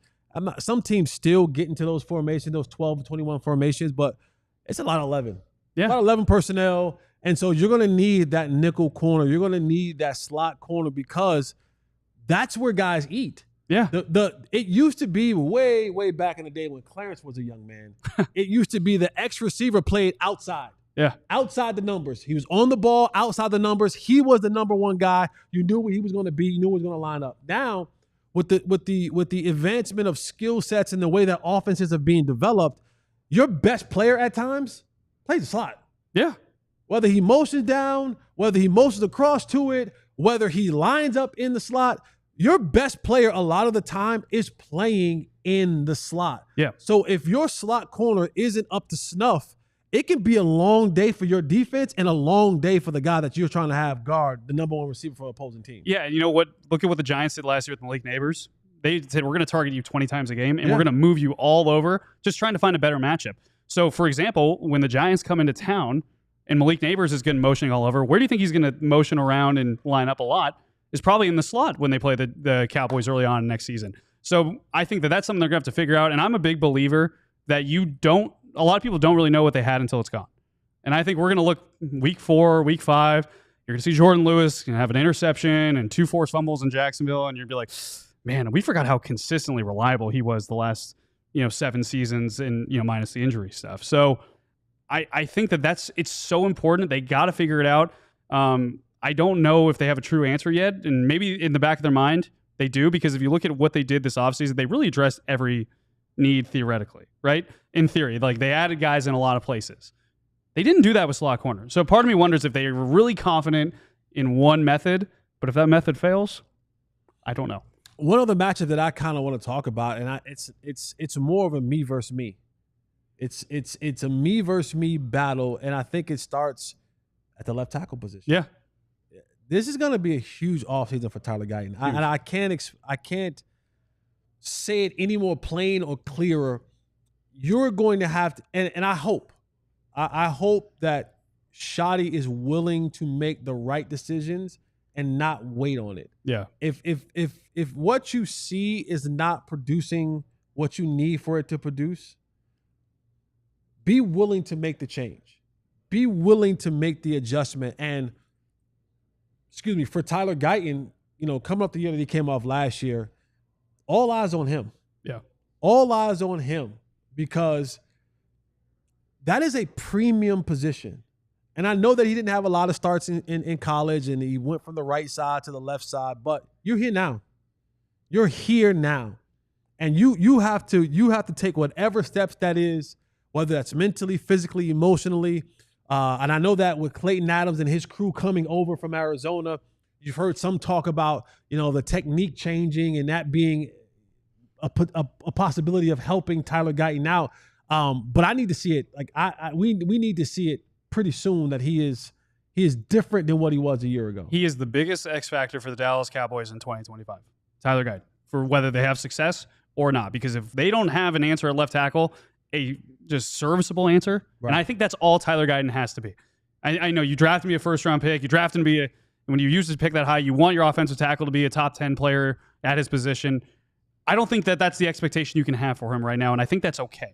Some teams still get into those formations, those 12, 21 formations, but it's a lot of 11. Yeah. A lot of 11 personnel. And so you're going to need that nickel corner. You're going to need that slot corner because that's where guys eat. Yeah. It used to be way, way back in the day when Clarence was a young man. It used to be the X receiver played outside. Yeah. Outside the numbers. He was on the ball, outside the numbers. He was the number 1 guy. You knew where he was going to be. You knew he was going to line up. Now, with the advancement of skill sets and the way that offenses are being developed, your best player at times plays the slot. Yeah. Whether he motions down, whether he motions across to it, whether he lines up in the slot, your best player a lot of the time is playing in the slot. Yeah. So if your slot corner isn't up to snuff, it can be a long day for your defense and a long day for the guy that you're trying to have guard the number 1 receiver for an opposing team. Yeah, and you know what? Look at what the Giants did last year with Malik Neighbors. They said, we're going to target you 20 times a game, and we're going to move you all over, just trying to find a better matchup. So, for example, when the Giants come into town and Malik Neighbors is getting motioning all over, where do you think he's going to motion around and line up a lot? Is probably in the slot when they play the Cowboys early on next season. So I think that that's something they're going to have to figure out. And I'm a big believer that a lot of people don't really know what they had until it's gone. And I think we're going to look week 4, week 5. You're going to see Jourdan Lewis have an interception and 2 forced fumbles in Jacksonville. And you'll be like, man, we forgot how consistently reliable he was the last 7 seasons and minus the injury stuff. So I think that it's so important. They got to figure it out. I don't know if they have a true answer yet, and maybe in the back of their mind they do, because if you look at what they did this offseason, they really addressed every need theoretically, right? In theory, like they added guys in a lot of places. They didn't do that with slot corner. So part of me wonders if they were really confident in one method, but if that method fails, I don't know. One other matchup that I kind of want to talk about, and it's more of a me versus me. It's a me versus me battle, and I think it starts at the left tackle position. Yeah. This is going to be a huge offseason for Tyler Guyton. And I can't say it any more plain or clearer. You're going to have to, and I hope that Schotty is willing to make the right decisions and not wait on it. Yeah. If what you see is not producing what you need for it to produce, be willing to make the change. Be willing to make the adjustment. And for Tyler Guyton, coming up the year that he came off last year, all eyes on him. Yeah. All eyes on him, because that is a premium position. And I know that he didn't have a lot of starts in college, and he went from the right side to the left side, but you're here now. You're here now. And you have to take whatever steps that is, whether that's mentally, physically, emotionally. And I know that with Clayton Adams and his crew coming over from Arizona, you've heard some talk about, the technique changing and that being a possibility of helping Tyler Guyton out. But I need to see it. Like we need to see it pretty soon that he is different than what he was a year ago. He is the biggest X factor for the Dallas Cowboys in 2025. Tyler Guyton, for whether they have success or not. Because if they don't have an answer at left tackle, a just serviceable answer, right. And I think that's all Tyler Guyton has to be. I know you drafted me a first-round pick. You drafted him to be when you use his pick that high, you want your offensive tackle to be a top 10 player at his position. I don't think that that's the expectation you can have for him right now, and I think that's okay.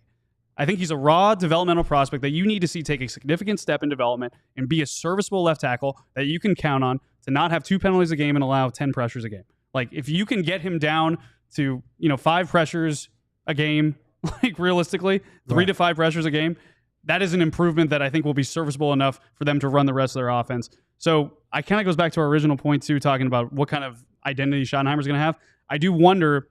I think he's a raw developmental prospect that you need to see take a significant step in development and be a serviceable left tackle that you can count on to not have 2 penalties a game and allow 10 pressures a game. Like, if you can get him down to, 5 pressures a game, like realistically, 3 to 5 pressures a game, that is an improvement that I think will be serviceable enough for them to run the rest of their offense. So I kind of goes back to our original point too, talking about what kind of identity Schottenheimer's going to have. I do wonder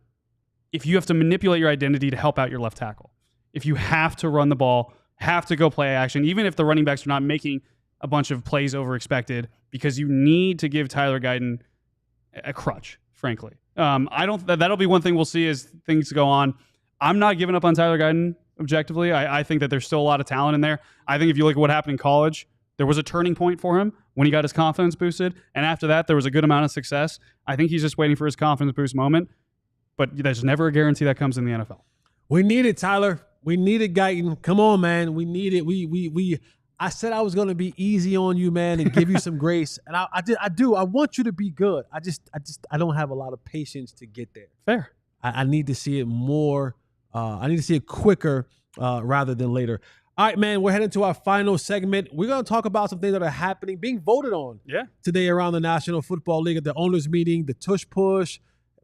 if you have to manipulate your identity to help out your left tackle. If you have to run the ball, have to go play action, even if the running backs are not making a bunch of plays over expected, because you need to give Tyler Guyton a crutch, frankly. That'll be one thing we'll see as things go on. I'm not giving up on Tyler Guyton objectively. I think that there's still a lot of talent in there. I think if you look at what happened in college There was a turning point for him when he got his confidence boosted. And after that, there was a good amount of success. I think he's just waiting for his confidence boost moment. But there's never a guarantee that comes in the NFL. We need it, Tyler. We need it, Guyton. Come on, man. We need it. I said I was going to be easy on you, man, and give you some grace. And I do. I want you to be good. I don't have a lot of patience to get there. Fair. I need to see it more. I need to see it quicker rather than later. All right, man, we're heading to our final segment. We're going to talk about some things that are happening, being voted on today around the National Football League at the owners' meeting, the Tush push,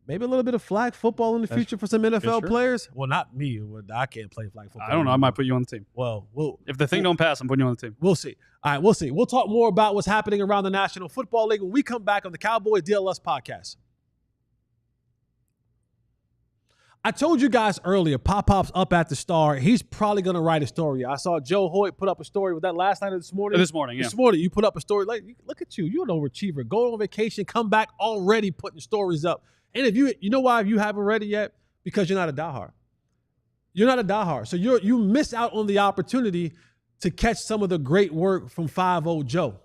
maybe a little bit of flag football in the future for some NFL players. Well, not me. I can't play flag football. I don't know. I might put you on the team. Well, if the thing don't pass, I'm putting you on the team. We'll see. All right, we'll see. We'll talk more about what's happening around the National Football League when we come back on the Cowboys DLLS podcast. I told you guys earlier, Pop-Pop's up at the Star. He's probably going to write a story. I saw Joe Hoyt put up a story. Was that last night or this morning? This morning, yeah. This morning, you put up a story. Like, look at you. You're an overachiever. Go on vacation, come back already putting stories up. And if you know why you haven't read it yet? Because you're not a diehard. You're not a diehard. So you miss out on the opportunity to catch some of the great work from 5-0 Joe.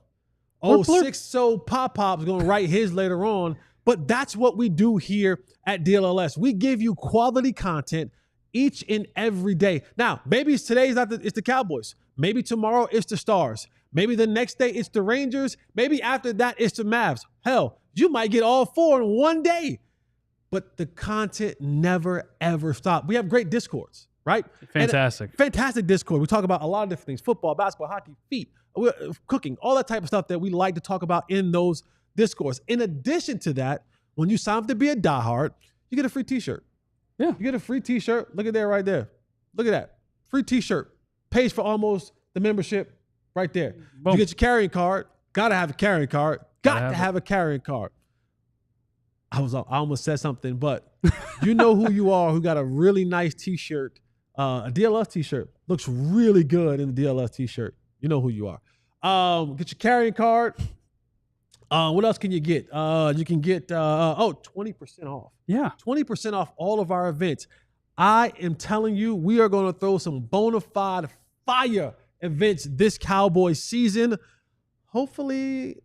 6-0 Pop-Pop's going to write his later on. But that's what we do here at DLLS. We give you quality content each and every day. Now, maybe today's it's the Cowboys. Maybe tomorrow it's the Stars. Maybe the next day it's the Rangers. Maybe after that it's the Mavs. Hell, you might get all four in one day. But the content never, ever stops. We have great discords, right? Fantastic. Fantastic discord. We talk about a lot of different things. Football, basketball, hockey, feet, cooking, all that type of stuff that we like to talk about in those discourse. In addition to that, when you sign up to be a diehard, you get a free t-shirt. Yeah. You get a free t-shirt. Look at that right there. Look at that. Free t-shirt. Pays for almost the membership right there. Boom. You get your carrying card. Got to have a carrying card. Got to have a carrying card. I almost said something, but you know who you are, who got a really nice t-shirt, a DLLS t-shirt. Looks really good in the DLLS t-shirt. You know who you are. Get your carrying card. What else can you get? You can get 20% off. Yeah. 20% off all of our events. I am telling you, we are going to throw some bona fide fire events this Cowboys season. Hopefully,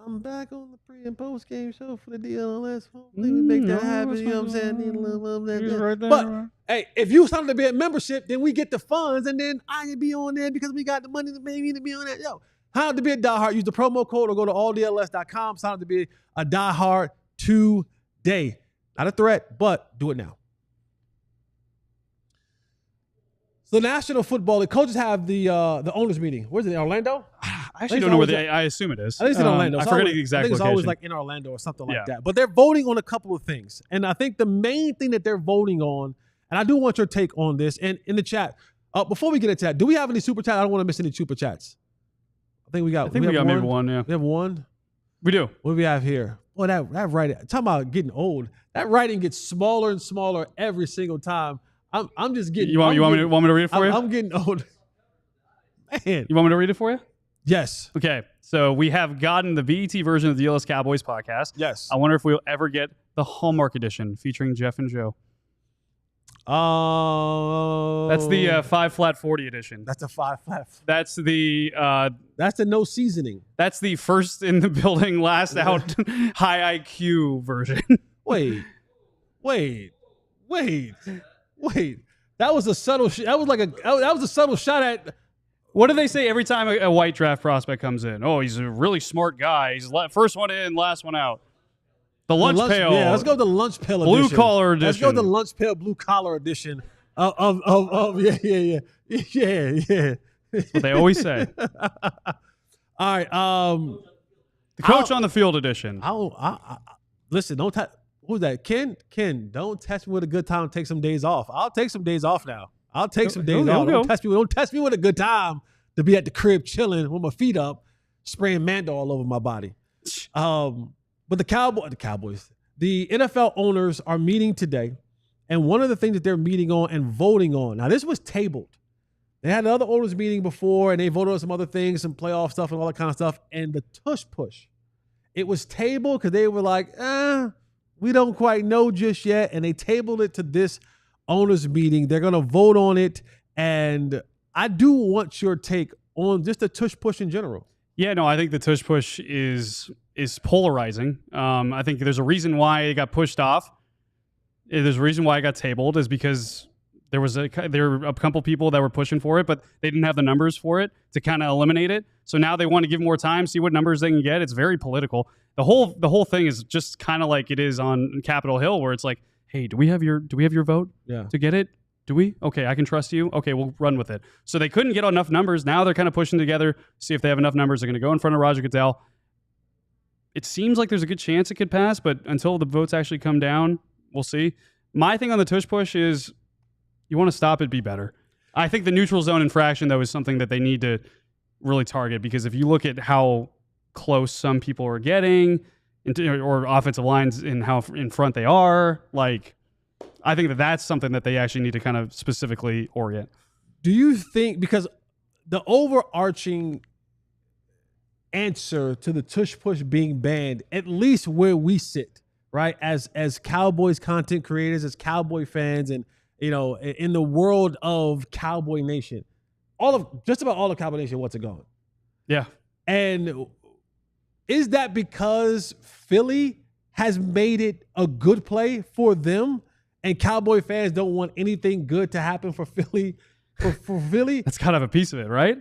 I'm back on the pre and post game show for the DLLS. Hopefully, we make that happen. You know what I'm saying? Need a little that. But hey, if you sign up to be a membership, then we get the funds, and then I can be on there because we got the money to maybe to be on that. Yo. Sign up to be a diehard. Use the promo code or go to alldls.com. Sign up to be a diehard today. Not a threat, but do it now. So the National Football League coaches have the owners meeting. Where's it? In Orlando? I actually don't know where I assume it is. I think it's in Orlando. I forget the exact I think it's location. always like in Orlando or something like that. But they're voting on a couple of things. And I think the main thing that they're voting on, and I do want your take on this, and in the chat, before we get into that, do we have any super chats? I don't want to miss any super chats. I think we got maybe one, yeah. We have one? We do. What do we have here? Well, that writing, talking about getting old, that writing gets smaller and smaller every single time. I'm just getting. You want me to read it for you? I'm getting old. Man. You want me to read it for you? Yes. Okay. So we have gotten the BET version of the DLLS Cowboys podcast. Yes. I wonder if we'll ever get the Hallmark edition featuring Jeff and Joe. That's the 5 flat 40 edition. That's a 5 flat. That's the no seasoning. That's the first in the building, last out high IQ version. Wait. That was a subtle. That was a subtle shot at. What do they say every time a white draft prospect comes in? Oh, he's a really smart guy. He's first one in, last one out. The lunch pail. Yeah, let's go to the lunch pail edition. Blue collar edition. Let's go to the lunch pail blue collar edition of yeah. That's what they always say. All right. The coach on the field edition. Listen, don't who's that? Ken, don't test me with a good time and take some days off. I'll take some days off now. I'll take some days off. Don't test me with a good time to be at the crib chilling with my feet up, spraying Mando all over my body. But the Cowboys, the NFL owners are meeting today, and one of the things that they're meeting on and voting on. Now, this was tabled. They had another owners meeting before, and they voted on some other things, some playoff stuff and all that kind of stuff. And the Tush push, it was tabled because they were like, we don't quite know just yet. And they tabled it to this owners meeting. They're going to vote on it. And I do want your take on just the tush push in general? Yeah, no, I think the tush push is polarizing. I think there's a reason why it got pushed off. There's a reason why it got tabled is because there were a couple people that were pushing for it, but they didn't have the numbers for it to kind of eliminate it. So now they want to give more time, see what numbers they can get. It's very political. The whole thing is just kind of like it is on Capitol Hill, where it's like, hey, do we have your vote to get it? Do we? Okay, I can trust you. Okay, we'll run with it. So they couldn't get enough numbers. Now they're kind of pushing together, see if they have enough numbers. They're going to go in front of Roger Goodell. It seems like there's a good chance it could pass, but until the votes actually come down, we'll see. My thing on the tush push is you want to stop it, be better. I think the neutral zone infraction, though, is something that they need to really target, because if you look at how close some people are getting or offensive lines and how in front they are, like, I think that's something that they actually need to kind of specifically orient. Do you think, because the overarching answer to the tush push being banned, at least where we sit, right, as Cowboys content creators, as Cowboy fans, and in the world of Cowboy Nation, just about all of Cowboy Nation wants it gone. Yeah. And is that because Philly has made it a good play for them, and Cowboy fans don't want anything good to happen for Philly? For Philly, that's got to have a piece of it, right?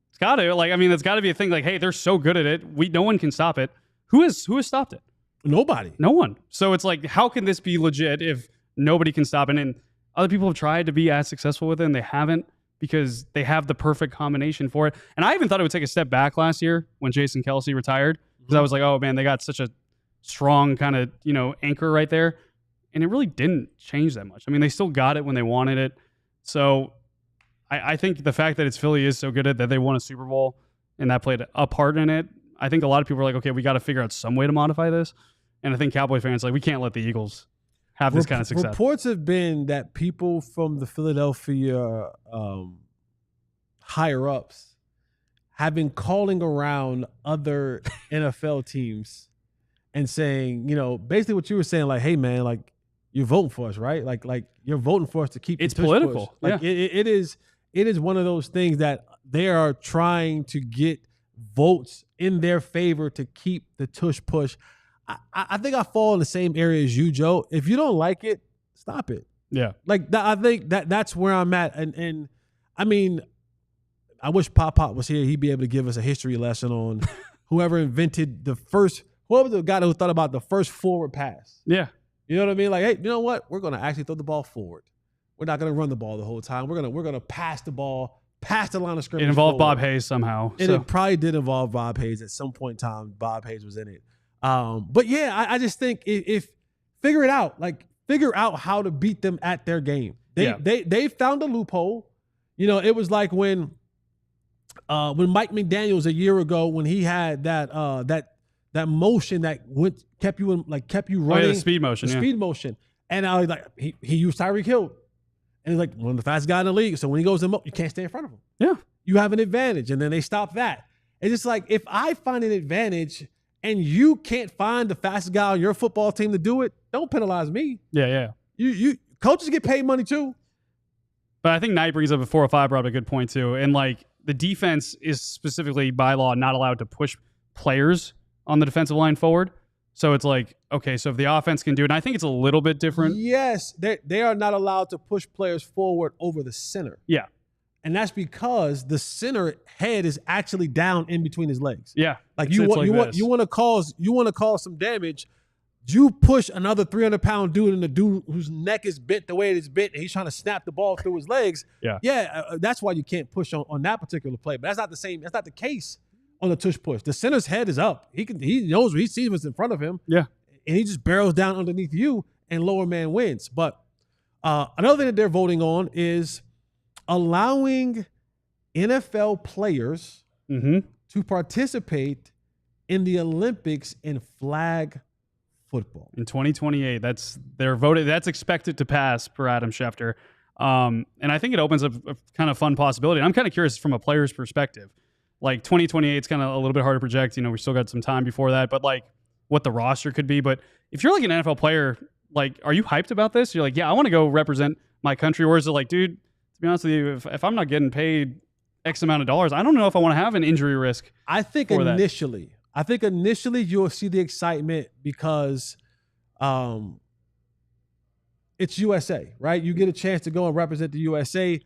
It's got to. That's got to be a thing. Like, hey, they're so good at it. No one can stop it. Who has stopped it? Nobody. No one. So it's like, how can this be legit if nobody can stop it? And other people have tried to be as successful with it, and they haven't, because they have the perfect combination for it. And I even thought it would take a step back last year when Jason Kelce retired, because I was like, oh man, they got such a strong kind of anchor right there, and it really didn't change that much. I mean, they still got it when they wanted it. So I think the fact that it's Philly is so good at that they won a Super Bowl and that played a part in it. I think a lot of people are like, okay, we got to figure out some way to modify this. And I think Cowboy fans we can't let the Eagles have this kind of success. Reports have been that people from the Philadelphia higher ups have been calling around other NFL teams and saying, basically what you were saying, like, hey man, like, you're voting for us, right? Like you're voting for us to keep. It's political. Push. Like it is one of those things that they are trying to get votes in their favor to keep the tush push. I think I fall in the same area as you, Joe. If you don't like it, stop it. Yeah. Like I think that's where I'm at. And I mean, I wish Pop was here. He'd be able to give us a history lesson on whoever invented whoever the guy who thought about the first forward pass. Yeah. You know what I mean? Like, hey, you know what? We're going to actually throw the ball forward. We're not going to run the ball the whole time. We're going to pass the ball past the line of scrimmage. It involved forward. Bob Hayes somehow. And it probably did involve Bob Hayes at some point in time. Bob Hayes was in it. But yeah, I just think if figure it out. Like, figure out how to beat them at their game. They found a loophole. It was like when Mike McDaniels a year ago, when he had that motion that kept you running. Oh, yeah, the speed motion. Speed motion. And I was like, he used Tyreek Hill. And he's like one of the fastest guys in the league. So when he goes in, you can't stay in front of him. Yeah. You have an advantage. And then they stop that. It's just like, if I find an advantage and you can't find the fastest guy on your football team to do it, don't penalize me. Yeah. You coaches get paid money too. But I think Knight brings up a 405 brought up a good point too. And like, the defense is specifically by law not allowed to push players on the defensive line forward. So it's like, okay, so if the offense can do it, and I think it's a little bit different. Yes, they are not allowed to push players forward over the center. Yeah. And that's because the center head is actually down in between his legs. Yeah. Like you want to cause some damage. You push another 300-pound dude, and the dude whose neck is bent the way it is bent, and he's trying to snap the ball through his legs. Yeah. That's why you can't push on that particular play. But that's not the same. That's not the case on the tush push. The center's head is up. He knows, he sees what's in front of him. Yeah. And he just barrels down underneath you, and lower man wins. But another thing that they're voting on is allowing NFL players to participate in the Olympics in flag football. In 2028, that's expected to pass per Adam Schefter. And I think it opens up a kind of fun possibility. And I'm kind of curious from a player's perspective. Like 2028 is kind of a little bit hard to project. We still got some time before that, but like what the roster could be. But if you're like an NFL player, like, are you hyped about this? You're like, yeah, I want to go represent my country. Or is it like, dude, to be honest with you, if I'm not getting paid X amount of dollars. I don't know if I want to have an injury risk. I think initially you'll see the excitement because it's USA, right? You get a chance to go and represent the USA.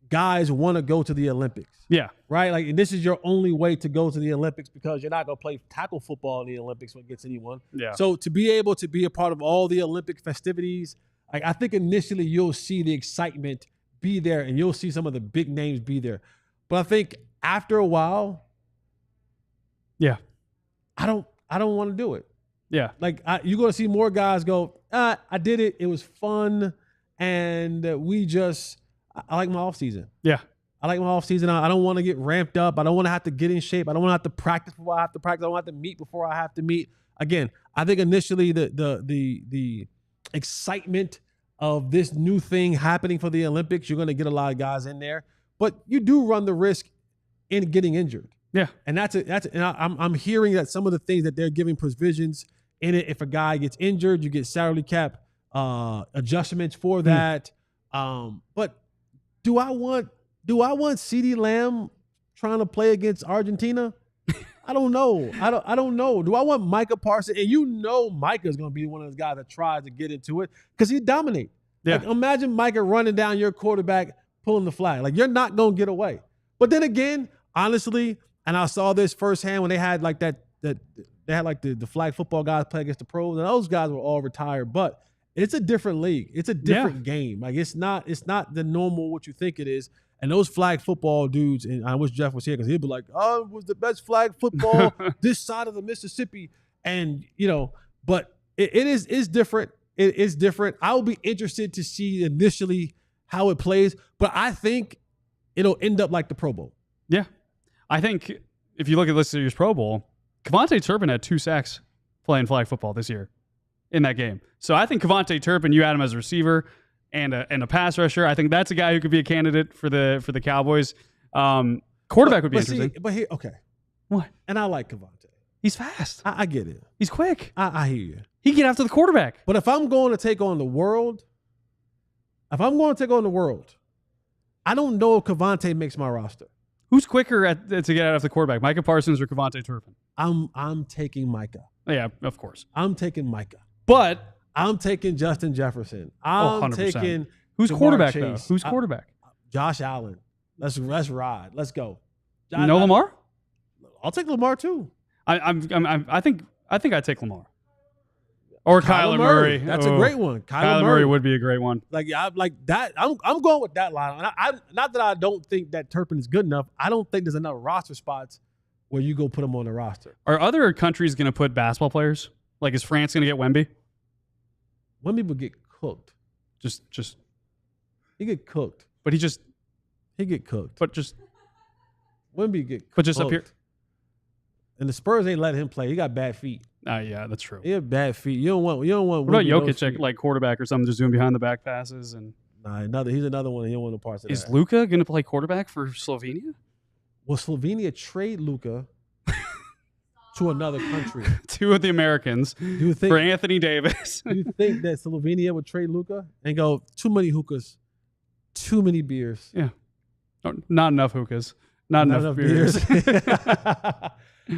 Guys want to go to the Olympics. Yeah. Right? Like, and this is your only way to go to the Olympics because you're not going to play tackle football in the Olympics when it gets anyone. Yeah. So to be able to be a part of all the Olympic festivities, like, I think initially you'll see the excitement be there and you'll see some of the big names be there. But I think after a while, yeah, I don't want to do it. Yeah. Like, you're going to see more guys go, I did it. It was fun. And I like my off season. Yeah. I like my off season. I don't want to get ramped up. I don't want to have to get in shape. I don't want to have to practice before I have to practice. I don't have to meet before I have to meet. Again, I think initially the excitement of this new thing happening for the Olympics, you're going to get a lot of guys in there, but you do run the risk in getting injured. Yeah. And I'm hearing that some of the things that they're giving provisions in it, if a guy gets injured, you get salary cap adjustments for that. But do I want CeeDee Lamb trying to play against Argentina? I don't know. I don't know. Do I want Micah Parsons? And Micah is going to be one of those guys that tries to get into it because he dominate. Yeah. Like, imagine Micah running down your quarterback, pulling the flag. Like, you're not going to get away. But then again, honestly, and I saw this firsthand when they had like they had like the flag football guys play against the pros, and those guys were all retired. But it's a different league. It's a different game. Like, it's not the normal what you think it is. And those flag football dudes, and I wish Jeff was here because he'd be like, "Oh, it was the best flag football this side of the Mississippi." And but it's different. It is different. I will be interested to see initially how it plays, but I think it'll end up like the Pro Bowl. Yeah, I think if you look at this year's Pro Bowl, Kevontae Turpin had 2 sacks playing flag football this year in that game. So I think Kevontae Turpin, you add him as a receiver and a pass rusher. I think that's a guy who could be a candidate for the Cowboys. Quarterback would be interesting. Okay. What? And I like Kevontae. He's fast. I get it. He's quick. I hear you. He can get after the quarterback. But if I'm going to take on the world, I don't know if Kevontae makes my roster. Who's quicker to get out of the quarterback, Micah Parsons or Kevontae Turpin? I'm taking Micah. Yeah, of course. I'm taking Micah. But I'm taking Justin Jefferson. I'm taking who's Jamar quarterback Chase. though? Who's quarterback? Josh Allen. Let's ride. Let's go. Lamar? I'll take Lamar too. I think I'd take Lamar. Or Kyler Murray. That's a great one. Kyler Murray would be a great one. Like, I like that. I'm going with that line. And not that I don't think that Turpin is good enough. I don't think there's enough roster spots where you go put him on the roster. Are other countries going to put basketball players? Like, is France going to get Wemby? Wemby would get cooked. Just he get cooked. But he get cooked. But just Wemby get cooked. But just up here. And the Spurs ain't letting him play. He got bad feet. Yeah, that's true. He have bad feet. You don't want. What about Jokic, like quarterback or something, just doing behind the back passes and? Nah, he's another one. He don't want no parts of that. Is Luka going to play quarterback for Slovenia? Will Slovenia trade Luka to another country? Two of the Americans. Do you think for Anthony Davis? Do you think that Slovenia would trade Luka and go too many hookahs, too many beers? Yeah, not enough hookahs, not enough beers.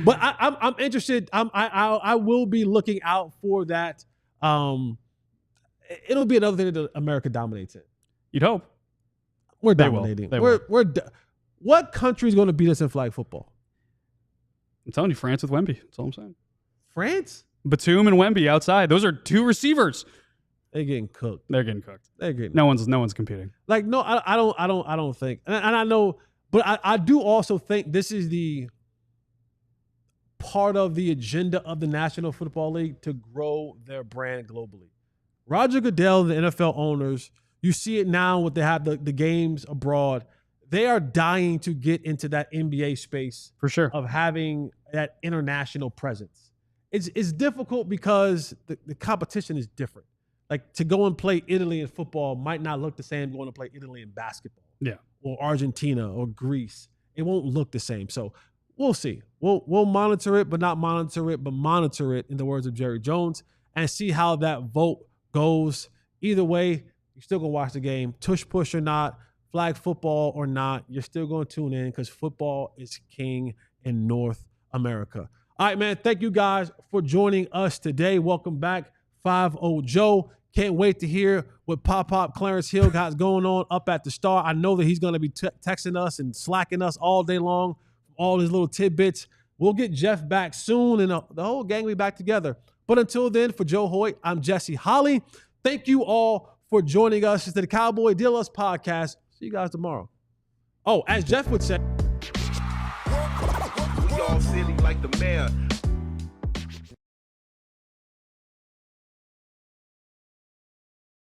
But I'm interested. I will be looking out for that. It'll be another thing that America dominates in. You'd hope. We're dominating. What country is going to beat us in flag football? I'm telling you, France with Wemby. That's all I'm saying. France? Batum and Wemby outside. Those are 2 receivers. They're getting cooked. They're getting cooked. No one's competing. Like, no, I don't think. And I know, but I do also think this is the part of the agenda of the National Football League to grow their brand globally. Roger Goodell, the NFL owners, you see it now when they have the games abroad. They are dying to get into that NBA space for sure of having that international presence. It's difficult because the competition is different. Like, to go and play Italy in football might not look the same going to play Italy in basketball. Yeah. Or Argentina or Greece. It won't look the same. So we'll see. We'll monitor it, but not monitor it, but monitor it, in the words of Jerry Jones, and see how that vote goes. Either way, you're still going to watch the game. Tush push or not, flag football or not, you're still going to tune in because football is king in North America. All right, man. Thank you guys for joining us today. Welcome back, 5-0 Joe. Can't wait to hear what Pop Clarence Hill got going on up at the Star. I know that he's going to be texting us and slacking us all day long, all his little tidbits. We'll get Jeff back soon, and the whole gang will be back together. But until then, for Joe Hoyt, I'm Jesse Holly. Thank you all for joining us to the Cowboy DLLS podcast. See you guys tomorrow. Oh, as Jeff would say. We all silly like the mayor.